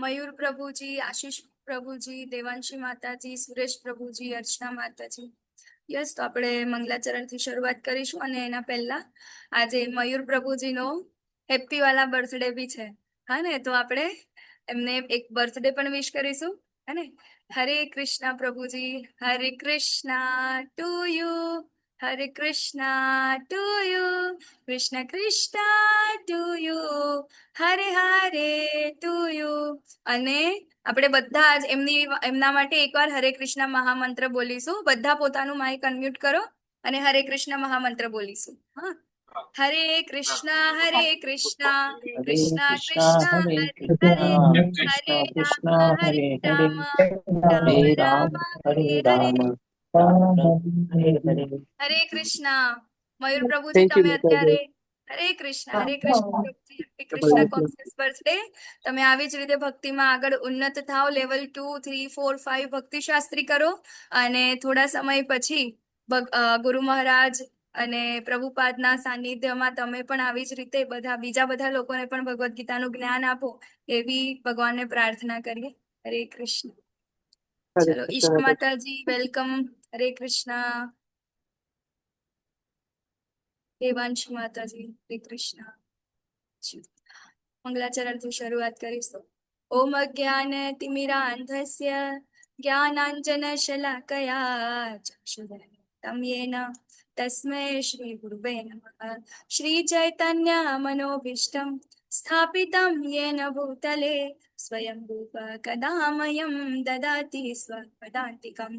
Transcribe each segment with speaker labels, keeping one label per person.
Speaker 1: મયુર પ્રભુજી, આશીષ પ્રભુજી, દેવાંશી માતાજી, સુરેશ પ્રભુજી, અર્ચના માતાજી. યસ, તો આપણે મંગલાચરણથી શરૂઆત કરીશું અને એના પહેલા આજે મયુર પ્રભુજીનો હેપી વાલા બર્થડે બી છે. હા ને, તો આપણે એમને એક બર્થડે પણ વિશ કરીશું. હે ને. હરે કૃષ્ણ પ્રભુજી, હરે Krishna to you, Hare Krishna to you, Krishna Krishna to you, Hare Hare to you. અને આપણે બધા જ એમના માટે એકવાર હરે કૃષ્ણ મહામંત્ર બોલીશું. બધા પોતાનું માઇક અનમ્યુટ કરો અને હરે કૃષ્ણ મહામંત્ર બોલીશું. હા, હરે કૃષ્ણ કૃષ્ણ કૃષ્ણ હરે હરે, હરે રામ હરે રામ, રામ રામ હરે હરે. હરે કૃષ્ણ. મયુર પ્રભુજી, તમે અત્યારે હરે કૃષ્ણ પ્રભુજી, હરે કૃષ્ણ કોન્શિયસ બર્થડે. તમે આવી જ રીતે ભક્તિમાં આગળ ઉન્નત થાઓ. લેવલ 2, 3, 4, 5 ભક્તિ શાસ્ત્રી કરો અને થોડા સમય પછી ગુરુ મહારાજ અને પ્રભુપાદના સાનિધ્યમાં તમે પણ આવી જ રીતે બીજા બધા લોકોને પણ ભગવદ્ ગીતાનું જ્ઞાન આપો, એવી ભગવાનને પ્રાર્થના કરીએ. હરે કૃષ્ણ. ચલો, ઈશા માતાજી વેલકમ. હરે કૃષ્ણ. દેવાંશ માતાજી, હરે કૃષ્ણ. મંગલાચરણથી શરૂઆત કરીશું. ઓમ અજ્ઞાન તિમિરાંધસ્ય જ્ઞાનાંજન શલાકયા ચક્ષુરુન્મિલિतं येन तस्मै श्री गुरुवे नमः. श्री चैतन्य मनोभीष्टं स्थापितं येन भूतले स्वयं रूप कदा मह्यं ददाति स्वपदान्तिकं.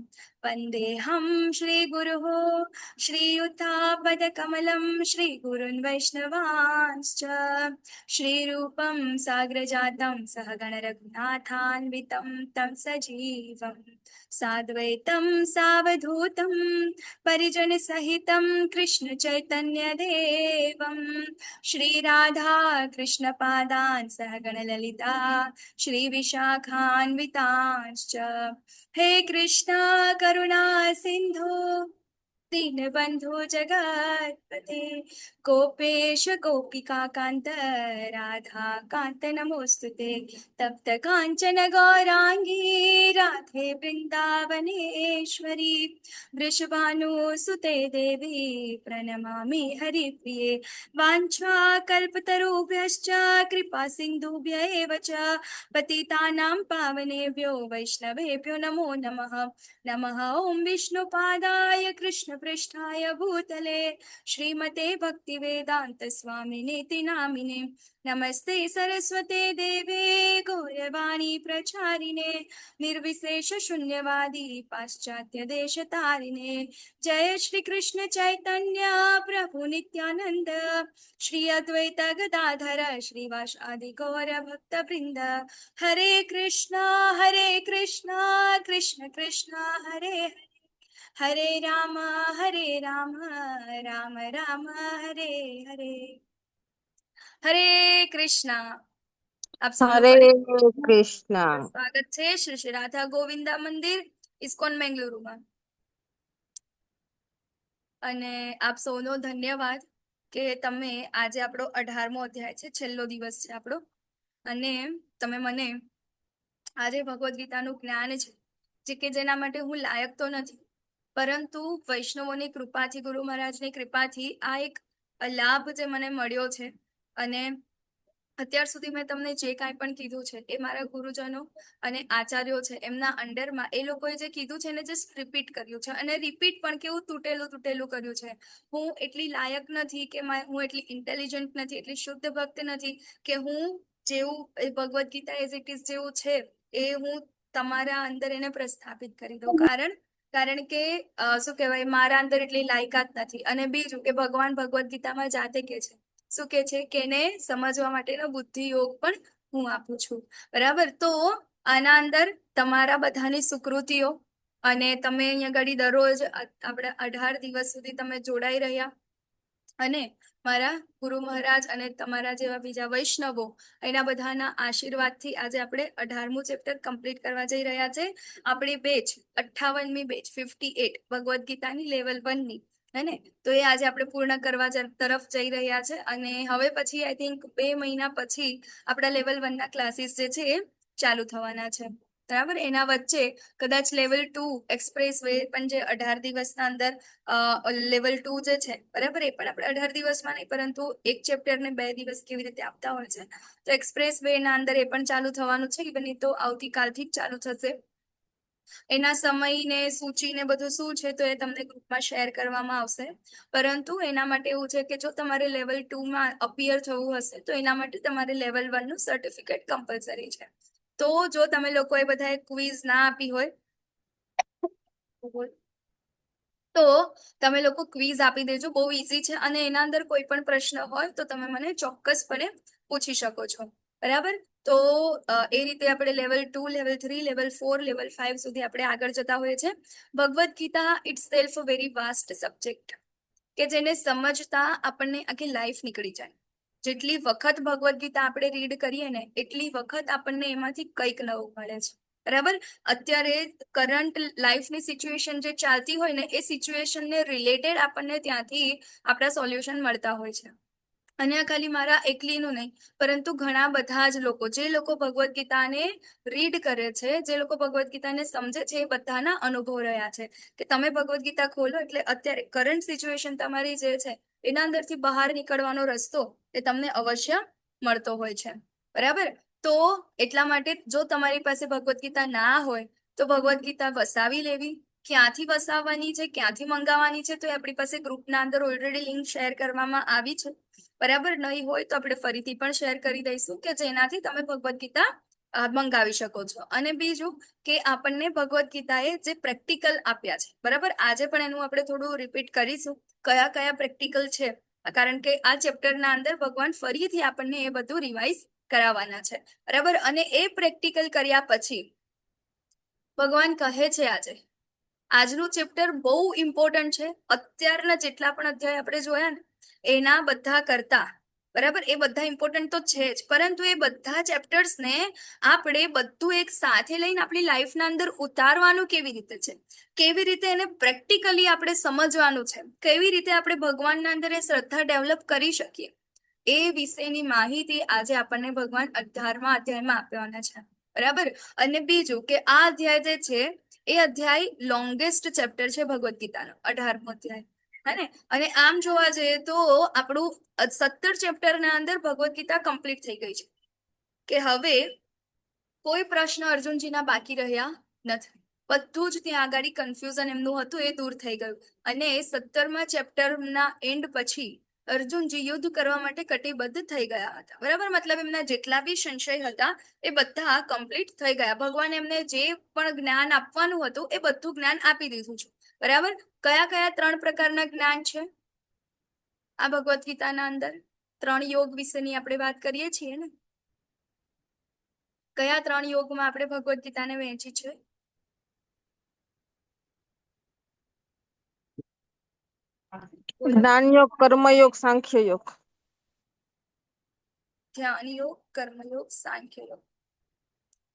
Speaker 1: वन्देऽहं श्रीगुरुः श्रीयुतापदकमलं श्रीगुरुन् वैष्णवांश्च श्रीरूपं साग्रजातं सहगण रघुनाथान्वितं तं सजीवं साद्वैतं सावधूतं परिजन सहितं कृष्ण चैतन्य देवं श्रीराधा कृष्ण पादान् सहगण ललिता श्री विशाखान्वितांश्च. हे कृष्णा करुणा सिंधु दीनबन्धु जगत्पते गोपेश गोपिका कान्त राधा कान्त नमोस्तुते. तप्त काञ्चन गौराङ्गी राधे वृन्दावनेश्वरी वृषभानुसुते देवी प्रणमामि हरिप्रिये. वाञ्छाकल्पतरुभ्यश्च कृपा सिन्धुभ्य एव च पतितानां पावनेभ्यो वैष्णवेभ्यो नमो नमः. नमः ॐ विष्णुपादाय कृष्णपृष्ठाय भूतले श्रीमते भक्तिवेदान्त स्वामिनेति नामिने. नमस्ते सरस्वते देवे गौरवाणी प्रचारिणे निर्विशेष शून्यवादी पाश्चात्य देश तारिणे. जय श्री कृष्ण चैतन्य प्रभु नित्यानंद श्री अद्वैत गदाधर श्रीवासादि गौर भक्त वृंद. हरे कृष्ण कृष्ण कृष्ण हरे हरे, हरे राम राम राम हरे हरे. हरे कृष्ण. आप सब लोग
Speaker 2: हरे कृष्ण.
Speaker 1: स्वागत है श्री श्री राधा गोविंदा मंदिर इस्कॉन बेंगलुरुમાં. અને આપ સૌનો ધન્યવાદ કે તમે આજે આપણો 18મો અધ્યાય છે, છેલ્લો દિવસ છે આપણો, અને તમે મને આજે ભગવદ્ ગીતાનું જ્ઞાન છે જે કે જેના માટે હું લાયક તો નથી, પરંતુ વૈષ્ણવોની કૃપાથી, ગુરુ મહારાજની કૃપાથી આ એક લાભ જે મને મળ્યો છે. અને અત્યાર સુધી મેં તમને જે કાંઈ પણ કીધું છે એ મારા ગુરુજનો અને આચાર્યો છે એમના અંડરમાં એ લોકોએ જે કીધું છે એને જસ્ટ રિપીટ કર્યું છે, અને રિપીટ પણ કેવું તૂટેલું કર્યું છે. હું એટલી લાયક નથી કે હું એટલી ઇન્ટેલિજન્ટ નથી, એટલી શુદ્ધ ભક્ત નથી કે હું જેવું Bhagavad Gita as it is જેવું છે એ હું તમારા અંદર એને પ્રસ્થાપિત કરી દઉં. કારણ કે શું કહેવાય, મારા અંદર એટલી લાયકાત નથી. અને બીજું કે ભગવાન ભગવદ્ ગીતામાં જાતે કે છે, શું કે છે કે એને સમજવા માટેનો બુદ્ધિ યોગ પણ હું આપું છું. બરાબર. તો આના અંદર તમારા બધાની સુકૃતિઓ, અને તમે અહીંયા ઘડી દરરોજ આપણે 18 દિવસ સુધી તમે જોડાઈ રહ્યા, અને મારા ગુરુ મહારાજ અને તમારા જેવા બીજા વૈષ્ણવો એના બધાના આશીર્વાદથી આજે આપણે 18મું ચેપ્ટર કમ્પ્લીટ કરવા જઈ રહ્યા છે. આપણી બેચ 58મી બેચ 58 ભગવદ્ ગીતાની લેવલ 1ની, હે ને. તો એ આજે આપણે પૂર્ણ કરવા તરફ જઈ રહ્યા છે. અને હવે પછી આઈ થિંક 2 મહિના પછી આપણા લેવલ 1ના ક્લાસીસ જે છે એ ચાલુ થવાના છે, બરાબર. એના વચ્ચે કદાચ લેવલ 2 એક્સપ્રેસ વે પણ જે 18 દિવસના અંદર લેવલ 2 જે છે, બરાબર, એ પણ આપણે 18 દિવસમાં નહીં પરંતુ એક ચેપ્ટર ને 2 દિવસ કેવી રીતે આપતા હોય છે, તો એક્સપ્રેસ વે ના અંદર એ પણ ચાલુ થવાનું છે. ઇવન એ તો આવતીકાલથી જ ચાલુ થશે. એના સમય ને સૂચિ ને બધું શું છે તો એ તમને ગ્રુપમાં શેર કરવામાં આવશે. પરંતુ એના માટે એવું છે કે જો તમારે લેવલ 2 માં અપિયર થવું હશે તો એના માટે તમારે લેવલ 1 નું સર્ટિફિકેટ કમ્પલસરી છે. તો જો તમે લોકોએ બધાએ ક્વિઝ ના આપી હોય તો તમે લોકો ક્વિઝ આપી દેજો, બહુ ઈઝી છે. અને એના અંદર કોઈ પણ પ્રશ્ન હોય તો તમે મને ચોક્કસપણે પૂછી શકો છો, બરાબર. તો એ રીતે આપણે લેવલ 2, લેવલ 3, લેવલ 4, લેવલ 5 સુધી આપણે આગળ જતા હોઈએ છીએ. Bhagavad Gita itself a very vast subject કે જેને સમજતા આપણને આખી લાઈફ નીકળી જાય. જેટલી વખત ભગવદ્ ગીતા આપણે રીડ કરીએ ને એટલી વખત આપણને એમાંથી કંઈક નવું મળે છે, બરાબર. અત્યારે કરંટ લાઈફની સિચ્યુએશન જે ચાલતી હોય ને એ સિચ્યુએશનને રિલેટેડ આપણને ત્યાંથી આપણા સોલ્યુશન મળતા હોય છે. અને આ ખાલી મારા એકલીનું નહીં પરંતુ ઘણા બધા જ લોકો, જે લોકો ભગવદ્ ગીતાને રીડ કરે છે, જે લોકો ભગવદ્ ગીતાને સમજે છે, એ બધાના અનુભવ રહ્યા છે કે તમે ભગવદ્ ગીતા ખોલો એટલે અત્યારે કરંટ સિચ્યુએશન તમારી જે છે એના અંદરથી બહાર નીકળવાનો રસ્તો એ તમને અવશ્ય મળતો હોય છે, બરાબર. તો એટલા માટે જો તમારી પાસે ભગવદ્ ગીતા ના હોય તો ભગવદ્ ગીતા વસાવી લેવી. ક્યાંથી વસાવવાની છે, ક્યાંથી મંગાવવાની છે, તો એ આપણી પાસે ગ્રુપના અંદર ઓલરેડી લિંક શેર કરવામાં આવી છે, બરાબર. નહીં હોય તો આપણે ફરીથી પણ શેર કરી દઈશું કે જેનાથી તમે ભગવદ્ ગીતા મંગાવી શકો છો. અને બીજું કે આપણને ભગવદ્ ગીતાએ જે પ્રેક્ટિકલ આપ્યા છે, બરાબર, આજે પણ એનું આપણે થોડું રિપીટ કરીશું કયા કયા પ્રેક્ટિકલ છે, કારણ કે આ ચેપ્ટરના અંદર ભગવાન ફરીથી આપણને એ બધું રિવાઇઝ કરાવવાના છે, બરાબર. અને એ પ્રેક્ટિકલ કર્યા પછી ભગવાન કહે છે આજનું ચેપ્ટર બહુ ઇમ્પોર્ટન્ટ છે. અત્યારના જેટલા પણ અધ્યાય આપણે જોયા ને એના બધા કરતા, બરાબર, એ બધા ઇમ્પોર્ટન્ટ તો છે જ, પરંતુ એ બધા ચેપ્ટર્સને આપણે બધું એક સાથે લઈને આપણી લાઈફના અંદર ઉતારવાનું કેવી રીતે છે, કેવી રીતે એને પ્રેક્ટિકલી આપણે સમજવાનું છે, કેવી રીતે આપણે ભગવાનના અંદર એ શ્રદ્ધા ડેવલપ કરી શકીએ, એ વિશેની માહિતી આજે આપણને ભગવાન 18મા અધ્યાયમાં આપવાના છે, બરાબર. અને બીજું કે આ અધ્યાય જે છે એ અધ્યાય લોંગેસ્ટ ચેપ્ટર છે ભગવદ્ ગીતાનો, 18મો અધ્યાય, હે ને. અને આમ જોવા જઈએ તો આપણું 17 ચેપ્ટરના અંદર ભગવદ્ ગીતા કમ્પ્લીટ થઈ ગઈ છે કે હવે કોઈ પ્રશ્ન અર્જુનજીના બાકી રહ્યા નથી. બધું જ ત્યાં આગળ કન્ફ્યુઝન એમનું હતું એ દૂર થઈ ગયું. અને 17મા ચેપ્ટરના એન્ડ પછી અર્જુનજી યુદ્ધ કરવા માટે કટિબદ્ધ થઈ ગયા હતા, બરાબર. મતલબ એમના જેટલા બી સંશય હતા એ બધા કમ્પ્લીટ થઈ ગયા. ભગવાન એમને જે પણ જ્ઞાન આપવાનું હતું એ બધું જ્ઞાન આપી દીધું છે, બરાબર. કયા કયા 3 પ્રકારના જ્ઞાન છે આ ભગવદ્ ગીતાના અંદર? 3 યોગ વિશેની આપણે વાત કરીએ છીએ ને. કયા 3 યોગમાં આપણે ભગવદ્ ગીતાને વહેંચી છે?
Speaker 2: જ્ઞાન યોગ, કર્મયોગ, સાંખ્ય યોગ.
Speaker 1: ધ્યાન યોગ, કર્મયોગ, સાંખ્ય યોગ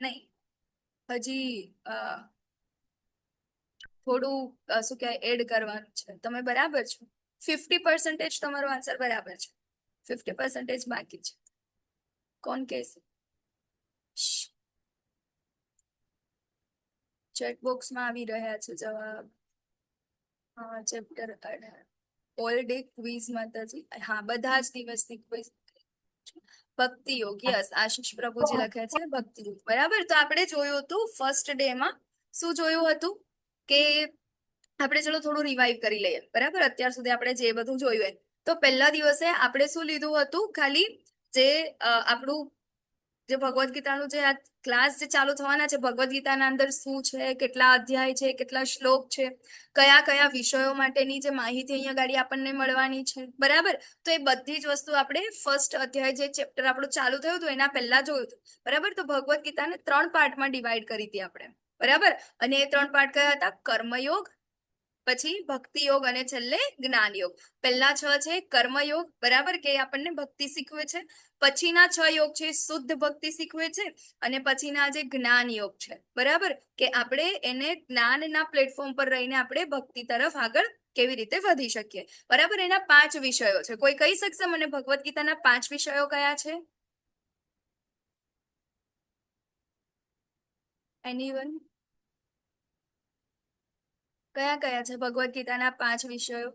Speaker 1: નહીં, હજી થોડું શું કહેવાય એડ કરવાનું છે. તમે બરાબર છો, 50% તમારો આન્સર બરાબર છે, 50% બાકી છે. કોણ કહેશે? ચેટ બોક્સમાં આવી રહ્યા છે જવાબ. હા, ચેપ્ટર 18 ઓલ ડે ક્વિઝ માતાજી. હા, બધા જ દિવસની ક્વિઝ. ભક્તિ યોગ, યસ, આશીષ પ્રભુજી લખે છે ભક્તિ યોગ, બરાબર. તો આપણે જોયું હતું ફર્સ્ટ ડે માં શું જોયું હતું કે આપણે ચલો થોડું રિવાઇવ કરી લઈએ, બરાબર. અત્યાર સુધી આપણે જે બધું જોયું તો પહેલા દિવસે આપણે શું લીધું હતું, ખાલી જે આપણું જે ભગવદ્ ગીતાનું જે આ ક્લાસ જે ચાલુ થવાના છે, ભગવદ્ ગીતાના અંદર શું છે, કેટલા અધ્યાય છે, કેટલા શ્લોક છે, કયા કયા વિષયો માટેની જે માહિતી અહીંયા ગાડી આપણને મળવાની છે, બરાબર. તો એ બધી જ વસ્તુ આપણે ફર્સ્ટ અધ્યાય જે ચેપ્ટર આપણું ચાલુ થયું હતું એના પહેલા જોયું હતું, બરાબર. તો ભગવદ્ ગીતાને 3 પાર્ટમાં ડિવાઈડ કરી હતી આપણે, બરાબર. અને એ 3 પાર્ટ કયા હતા? કર્મયોગ, પછી ભક્તિ યોગ અને છેલ્લે જ્ઞાન યોગ. પહેલા 6 છે કર્મયોગ, બરાબર, કે આપણને ભક્તિ શીખવે છે. પછીના 6 યોગ છે શુદ્ધ ભક્તિ શીખવે છે. અને પછીના જે જ્ઞાન યોગ છે, બરાબર, કે આપણે એને જ્ઞાનના પ્લેટફોર્મ પર રહીને આપણે ભક્તિ તરફ આગળ કેવી રીતે વધી શકીએ, બરાબર. એના 5 વિષયો છે. કોઈ કહી શકશે મને ભગવદ્ ગીતાના 5 વિષયો કયા છે? એનીવન? કયા કયા છે ભગવદ્ ગીતાના 5 વિષયો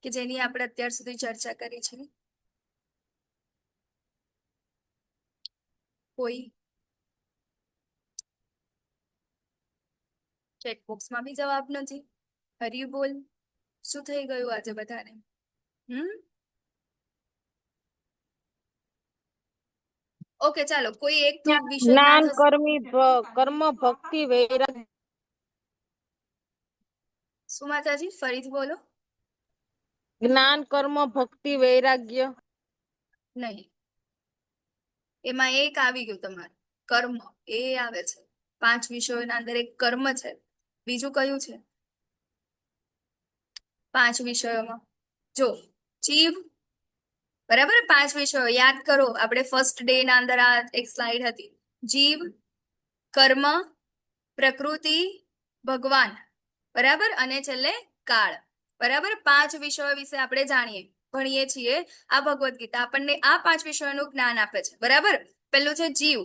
Speaker 1: કે જેની આપણે અત્યાર સુધી ચર્ચા કરી છે? કોઈ? ચેટ બોક્સમાં બી જવાબ નથી. હરી બોલ, શું થઈ ગયું આજે બધાને? ઓકે, ચાલો કોઈ એક તો વિષય ના
Speaker 2: જ્ઞાન,
Speaker 1: થશે.
Speaker 2: કર્મ, ભક્તિ, વૈરાગ્ય.
Speaker 1: શું માતાજી, ફરીથી બોલો.
Speaker 2: જ્ઞાન, કર્મ, ભક્તિ, વૈરાગ્ય.
Speaker 1: નહીં, એમાં એક આવી ગયું તમારું કર્મ, એ આવે છે. 5 વિષયોના અંદર એક કર્મ છે. બીજું કયું છે 5 વિષયોમાં? જો, જીવ, બરાબર. 5 વિષયો યાદ કરો. આપણે ફર્સ્ટ ડે ના અંદર આ એક સ્લાઇડ હતી. જીવ, કર્મ, પ્રકૃતિ, ભગવાન, બરાબર, અને છેલ્લે કાળ. બરાબર. 5 વિષયો વિશે આપણે ભણીએ છીએ. આ ભગવદ્ ગીતા આપણને આ 5 વિષયોનું જ્ઞાન આપે છે. બરાબર. પેલું છે જીવ.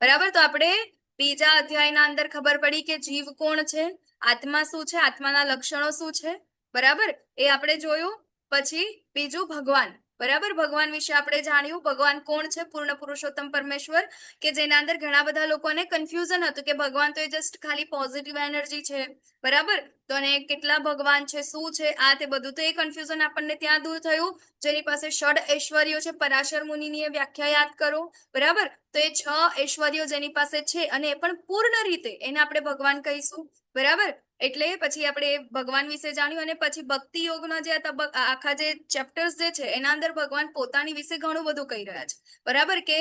Speaker 1: બરાબર. તો આપણે બીજા અધ્યાયના અંદર ખબર પડી કે જીવ કોણ છે, આત્મા શું છે, આત્માના લક્ષણો શું છે. બરાબર, એ આપણે જોયું. પછી બીજું ભગવાન. બરાબર, ભગવાન વિશે આપણે જાણ્યું. ભગવાન કોણ છે? પૂર્ણ પુરુષોત્તમ પરમેશ્વર, કે જેના અંદર ઘણા બધા લોકોને કન્ફ્યુઝન હતું કે ભગવાન તો એ જસ્ટ ખાલી પોઝિટિવ એનર્જી છે. બરાબર, તો ને કેટલા ભગવાન છે, શું છે આ તે બધું, તો એ કન્ફ્યુઝન આપણને ત્યાં દૂર થયું. જેની પાસે ષડ ઐશ્વર્યો છે, પરાશર મુનિની એ વ્યાખ્યા યાદ કરો. બરાબર, તો એ 6 ઐશ્વર્યો જેની પાસે છે અને એ પણ પૂર્ણ રીતે, એને આપણે ભગવાન કહીશું. બરાબર, એટલે પછી આપણે ભગવાન વિશે જાણ્યું. અને પછી ભક્તિ યોગના જે આખા જે ચેપ્ટર્સ જે છે એના અંદર ભગવાન પોતાની વિશે ઘણું બધું કહી રહ્યા છે. બરાબર, કે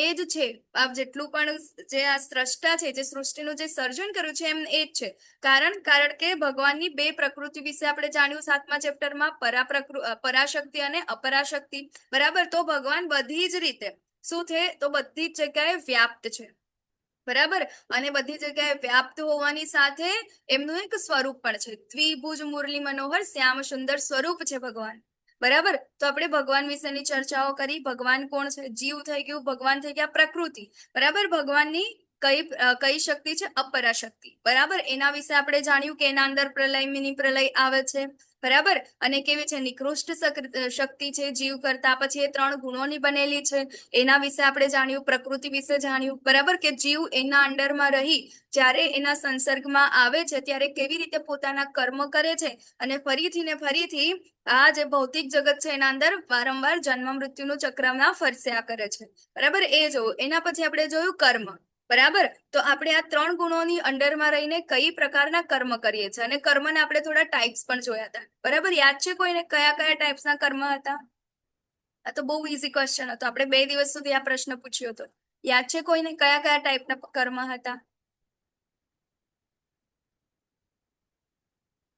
Speaker 1: એ જ છે આ જેટલું પણ જે આ સ્રષ્ટા છે, જે સૃષ્ટિનું જે સર્જન કર્યું છે એમ એ જ છે. કારણ કે ભગવાનની 2 પ્રકૃતિ વિશે આપણે જાણ્યું 7મા ચેપ્ટરમાં, પરાશક્તિ અને અપરાશક્તિ. બરાબર, તો ભગવાન બધી જ રીતે શું છે? તો બધી જ જગ્યાએ વ્યાપ્ત છે. બરાબર, અને બધી જગ્યાએ વ્યાપ્ત હોવાની સાથે એમનું એક સ્વરૂપ પણ છે. દ્વિભુજ મુરલી મનોહર શ્યામ સુંદર સ્વરૂપ છે ભગવાન. બરાબર, તો આપણે ભગવાન વિશેની ચર્ચાઓ કરી. ભગવાન કોણ છે? જીવ થઈ ગયું, ભગવાન થઈ ગયા પ્રકૃતિ. બરાબર, ભગવાનની કઈ શક્તિ છે? અપરાશક્તિ. બરાબર, એના વિશે આપણે જાણ્યું કે એના અંદર પ્રલય, મિની પ્રલય આવે છે. બરાબર, અને કેવી છે? નિકૃષ્ટ શક્તિ છે જીવ કરતા. પછી એ 3 ગુણોની બનેલી છે, એના વિશે આપણે જાણ્યું. પ્રકૃતિ વિશે જાણ્યું. બરાબર, કે જીવ એના અંડરમાં રહી જ્યારે એના સંસર્ગમાં આવે છે ત્યારે કેવી રીતે પોતાના કર્મ કરે છે અને ફરીથી ને ફરીથી આ જે ભૌતિક જગત છે એના અંદર વારંવાર જન્મ મૃત્યુનું ચક્રમાં ફરસ્યા કરે છે. બરાબર, એ જોવું. એના પછી આપણે જોયું કર્મ. બરાબર, તો આપણે આ 3 ગુણોની અંડરમાં રહીને કઈ પ્રકારના કર્મ કરીએ છીએ, અને કર્મને આપણે થોડા ટાઈપ્સ પણ જોયા હતા. બરાબર, યાદ છે કોઈને કયા કયા ટાઈપ્સના કર્મ હતા? આ તો બહુ ઈઝી ક્વેશ્ચન હતો. આપણે 2 દિવસ સુધી આ પ્રશ્ન પૂછ્યો હતો. યાદ છે કોઈને કયા કયા ટાઈપના કર્મ હતા?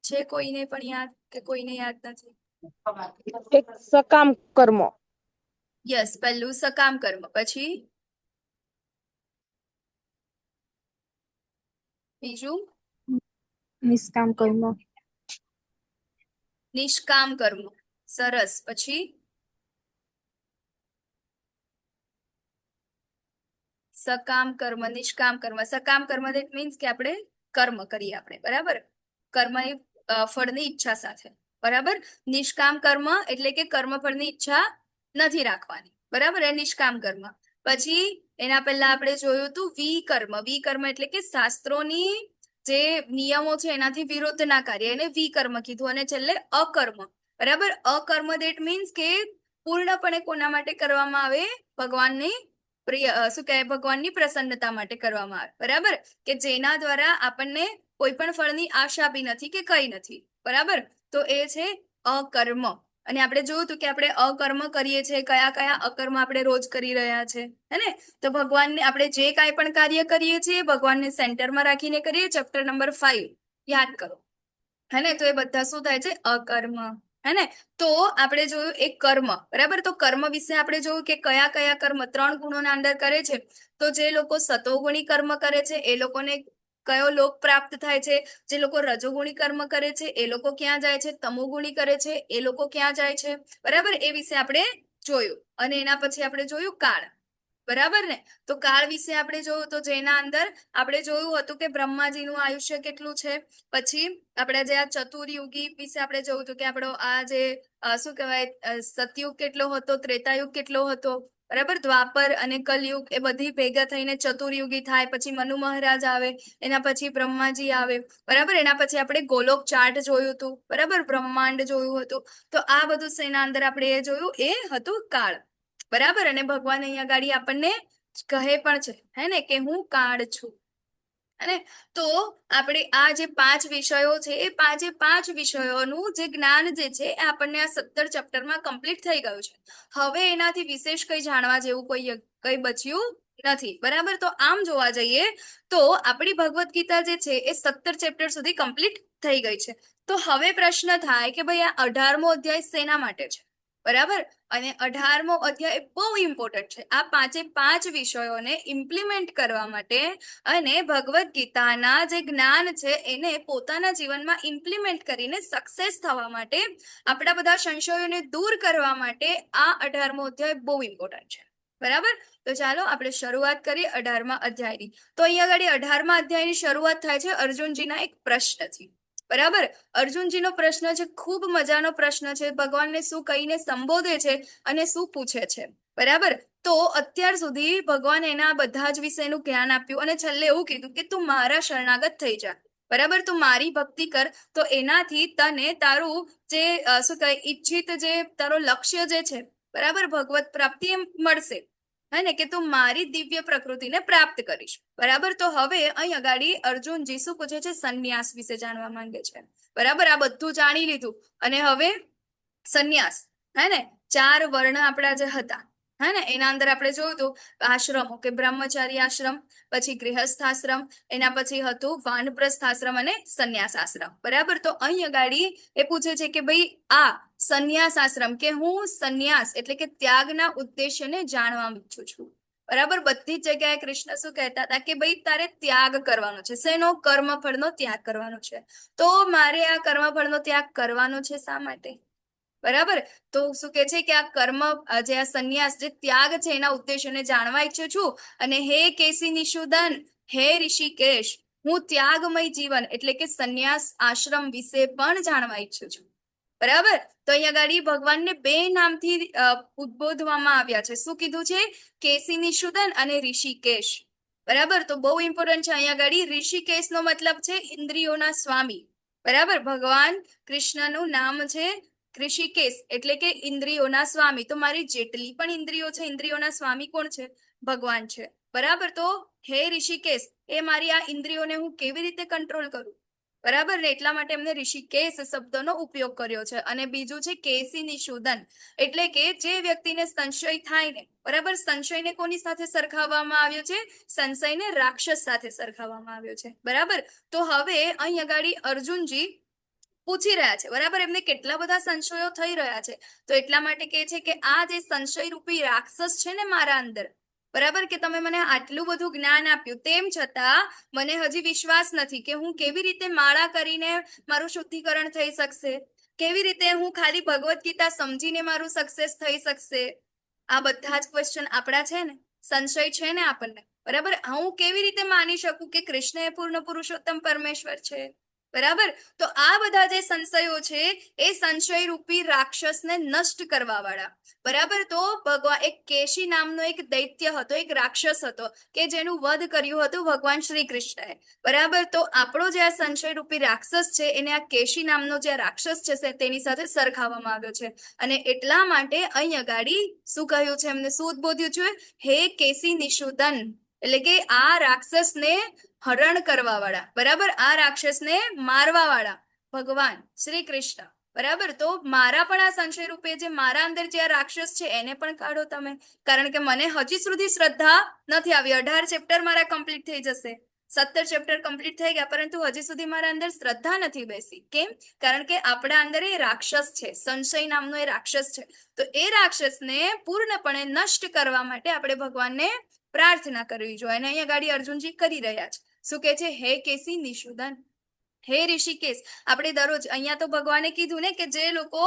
Speaker 1: છે કોઈને પણ યાદ કે કોઈને યાદ નથી?
Speaker 2: એક સકામ કર્મ.
Speaker 1: યસ, પહેલું સકામ કર્મ. પછી બીજું
Speaker 2: નિષ્કામ કર્મ.
Speaker 1: નિષ્કામ કર્મ. સરસ. પછી સકામ કર્મ, નિષ્કામ કર્મ. સકામ કર્મ દેટ મીન્સ કે આપણે કર્મ કરીએ આપણે. બરાબર, કર્મની ફળની ઈચ્છા સાથે. બરાબર, નિષ્કામ કર્મ એટલે કે કર્મફળની ઈચ્છા નથી રાખવાની. બરાબર, એ નિષ્કામ કર્મ. પછી એના પહેલા આપણે જોયું હતું વિકર્મ. વિકર્મ એટલે કે શાસ્ત્રોની જે નિયમો છે એનાથી વિરુદ્ધ ના કાર્ય, એને વિકર્મ કીધું. અને છેલ્લે અકર્મ. બરાબર, અકર્મ દેટ મીન્સ કે પૂર્ણપણે કોના માટે કરવામાં આવે? ભગવાનની શું કહેવાય? ભગવાનની પ્રસન્નતા માટે કરવામાં આવે. બરાબર, કે જેના દ્વારા આપણને કોઈ પણ ફળની આશા બી નથી કે કઈ નથી. બરાબર, તો એ છે અકર્મ. અને આપણે જોયું હતું કે આપણે અકર્મ કરીએ છીએ. કયા કયા અકર્મ આપણે રોજ કરી રહ્યા છે, હે ને? તો ભગવાનને આપણે જે કાંઈ પણ કાર્ય કરીએ છીએ ભગવાનને સેન્ટરમાં રાખીને કરીએ. ચેપ્ટર નંબર 5 યાદ કરો, હે ને? તો એ બધા શું થાય છે? અકર્મ, હે ને? તો આપણે જોયું એક કર્મ. બરાબર, તો કર્મ વિશે આપણે જોયું કે કયા કયા કર્મ 3 ગુણોના અંદર કરે છે. તો જે લોકો સતોગુણી કર્મ કરે છે એ લોકોને કયો લોક પ્રાપ્ત થાય છે? જે લોકો રજોગુણી કર્મ કરે છે એ લોકો ક્યાં જાય છે? તમોગુણી કરે છે એ લોકો ક્યાં જાય છે? બરાબર, એ વિશે આપણે જોયું. અને એના પછી આપણે જોયું કાળ. બરાબર ને? તો કાળ વિશે આપણે જોયું તો જેના અંદર આપણે જોયું હતું કે બ્રહ્માજીનું આયુષ્ય કેટલું છે, પછી આપણે જે આ ચતુર્યુગી વિશે આપણે જોયું હતું કે આપણો આ જે શું કહેવાય સતયુગ કેટલો હતો, ત્રેતાયુગ કેટલો હતો, બરાબર, દ્વાપર અને કલયુગ એ બધી ભેગા થઈને ચતુર્યુગી થાય, પછી મનુ મહારાજ આવે, એના પછી બ્રહ્માજી આવે, બરાબર, એના પછી આપણે ગોલોક ચાર્ટ જોયું હતું, બરાબર, બ્રહ્માંડ જોયું હતું. તો આ બધું શેના અંદર આપણે એ જોયું એ હતું કાળ, બરાબર. અને ભગવાન અહીંયા ગાડી આપણને કહે પણ છે હે ને કે હું કાળ છું. અને તો આપણે આ જે 5 વિષયો છે એ પાંચે 5 વિષયોનું જે જ્ઞાન જે છે એ આપણને આ 17 ચેપ્ટરમાં કમ્પ્લીટ થઈ ગયું છે. હવે એનાથી વિશેષ કંઈ જાણવા જેવું કંઈ બચ્યું નથી, બરાબર. તો આમ જોવા જઈએ તો આપણી ભગવદ્ ગીતા જે છે એ 17 ચેપ્ટર સુધી કમ્પ્લીટ થઈ ગઈ છે. તો હવે પ્રશ્ન થાય કે ભાઈ આ 18મો અધ્યાય શેના માટે છે, બરાબર. અને 18મો અધ્યાય બહુ ઇમ્પોર્ટન્ટ છે આ પાંચે 5 વિષયોને ઇમ્પ્લિમેન્ટ કરવા માટે અને ભગવદ્ ગીતાના જે જ્ઞાન છે એને પોતાના જીવનમાં ઇમ્પ્લિમેન્ટ કરીને સક્સેસ થવા માટે, આપણા બધા સંશયોને દૂર કરવા માટે આ 18મો અધ્યાય બહુ ઇમ્પોર્ટન્ટ છે, બરાબર. તો ચાલો આપણે શરૂઆત કરીએ 18મા અધ્યાયની. તો અહીંયા આગળ 18મા અધ્યાયની શરૂઆત થાય છે અર્જુનજીના એક પ્રશ્નથી, બરાબર. અર્જુનજીનો પ્રશ્ન છે, ખૂબ મજાનો પ્રશ્ન છે, ભગવાનને શું કહીને સંબોધે છે અને શું પૂછે છે, બરાબર. તો અત્યાર સુધી ભગવાન એના બધા જ વિષયનું જ્ઞાન આપ્યું અને છેલ્લે એવું કીધું કે તું મારા શરણાગત થઈ જા, બરાબર, તું મારી ભક્તિ કર, તો એનાથી તને તારું જે શું કહે ઈચ્છિત જે તારો લક્ષ્ય જે છે, બરાબર, ભગવત પ્રાપ્તિ એમ મળશે, હે ને, કે તું મારી દિવ્ય પ્રકૃતિને પ્રાપ્ત કરીશ, બરાબર. તો હવે અહીં અગાડી અર્જુનજી શું પૂછે છે, સંન્યાસ વિશે જાણવા માંગે છે, બરાબર. આ બધું જાણી લીધું અને હવે સંન્યાસ, હે ને, 4 વર્ણ આપણા જે હતા, હે ને, એના અંદર આપણે જોયું હતું આશ્રમો કે બ્રહ્મચારી આશ્રમ, પછી ગૃહસ્થ આશ્રમ, એના પછી હતું વાનપ્રસ્થ આશ્રમ અને સંન્યાસ આશ્રમ, બરાબર. તો અહીં અગાડી એ પૂછે છે કે ભાઈ આ સંન્યાસ આશ્રમ કે હું સંન્યાસ એટલે કે ત્યાગના ઉદ્દેશ્યને જાણવા ઈચ્છું છું, બરાબર. બધી જ જગ્યાએ કૃષ્ણ શું કહેતા હતા કે ભાઈ તારે ત્યાગ કરવાનો છે, શેનો? કર્મફળનો ત્યાગ કરવાનો છે. તો મારે આ કર્મફળનો ત્યાગ કરવાનો છે શા માટે, બરાબર. તો શું કે છે કે આ કર્મ જે આ સંન્યાસ જે ત્યાગ છે એના ઉદ્દેશ્યને જાણવા ઈચ્છું છું. અને હે કેસી નિષુદન, હે ઋષિકેશ, હું ત્યાગમય જીવન એટલે કે સંન્યાસ આશ્રમ વિશે પણ જાણવા ઈચ્છું છું, બરાબર. તો અહીંયા ગાડી ભગવાનને 2 નામથી ઉદ્બોધવામાં આવ્યા છે. શું કીધું છે? કેસી નિષુદન અને ઋષિકેશ, બરાબર. તો બહુ ઇમ્પોર્ટન્ટ છે અહીંયા ગાડી. ઋષિકેશનો મતલબ છે ઇન્દ્રિયોના સ્વામી, બરાબર. ભગવાન કૃષ્ણનું નામ છે ઋષિકેશ એટલે કે ઇન્દ્રિયોના સ્વામી. તો મારી જેટલી પણ ઇન્દ્રિયો છે, ઇન્દ્રિયોના સ્વામી કોણ છે? ભગવાન છે, બરાબર. તો હે ઋષિકેશ, એ મારી આ ઇન્દ્રિયોને હું કેવી રીતે કંટ્રોલ કરું, બરાબર ને, એટલા માટે એમને ઋષિકેશ શબ્દનો ઉપયોગ કર્યો છે. અને બીજું છે કેસી નિષુદન એટલે કે જે વ્યક્તિને સંશય થાય ને, બરાબર, સંશયને કોની સાથે સરખાવવામાં આવ્યો છે? સંશયને રાક્ષસ સાથે સરખાવવામાં આવ્યો છે, બરાબર. તો હવે અહીં અગાડી અર્જુનજી પૂછી રહ્યા છે, બરાબર, એમને કેટલા બધા સંશયો થઈ રહ્યા છે. તો એટલા માટે કહે છે કે આ જે સંશય રૂપી રાક્ષસ છે ને મારા અંદર, બરાબર, કે તમે મને આટલું બધું જ્ઞાન આપ્યું તેમ છતાં મને હજી વિશ્વાસ નથી કે હું કેવી રીતે માળા કરીને મારું શુદ્ધિકરણ થઈ શકશે, કેવી રીતે હું ખાલી ભગવદ્ ગીતા સમજીને મારું સક્સેસ થઈ શકશે. આ બધા જ ક્વેશ્ચન આપણા છે ને, સંશય છે ને આપણને, બરાબર. હું કેવી રીતે માની શકું કે કૃષ્ણ એ પૂર્ણ પુરુષોત્તમ પરમેશ્વર છે, બરાબર. તો આ બધા જે સંશયો છે એ સંશય રૂપી રાક્ષસને નષ્ટ કરવા વાળા, બરાબર. તો ભગવાન એક કેશી નામનો એક દૈત્ય હતો, એક રાક્ષસ હતો કે જેનું વધ કર્યું હતું ભગવાન શ્રી કૃષ્ણએ, બરાબર. તો આપણો જે આ સંશય રૂપી રાક્ષસ છે એને આ કેશી નામનો જે રાક્ષસ છે તેની સાથે સરખાવવામાં આવ્યો છે. અને એટલા માટે અહીં અગાડી શું કહ્યું છે, એમને શું ઉદ્બોધ્યું છે? હે કેસી નિષુદન એટલે કે આ રાક્ષસને હરણ કરવા વાળા, બરાબર, આ રાક્ષસને મારવા વાળા ભગવાન શ્રી કૃષ્ણ, બરાબર. તો મારા પણ આ સંશય રૂપે જે મારા અંદર જે આ રાક્ષસ છે એને પણ કાઢો તમે, કારણ કે મને હજી સુધી શ્રદ્ધા નથી આવી. 18 ચેપ્ટર મારા કમ્પ્લીટ થઈ જશે, 17 ચેપ્ટર કમ્પ્લીટ થઈ ગયા, પરંતુ હજી સુધી મારા અંદર શ્રદ્ધા નથી બેસી. કેમ? કારણ કે આપણા અંદર એ રાક્ષસ છે, સંશય નામનો એ રાક્ષસ છે. તો એ રાક્ષસને પૂર્ણપણે નષ્ટ કરવા માટે આપણે ભગવાનને પ્રાર્થના કરવી જોઈએ. અને અહીંયા ગાડી અર્જુનજી કરી રહ્યા છે. શું કે છે? હે કેસી નિષુદન, હે ઋષિકેશ. આપણે દરરોજ અહીંયા તો ભગવાને કીધું ને કે જે લોકો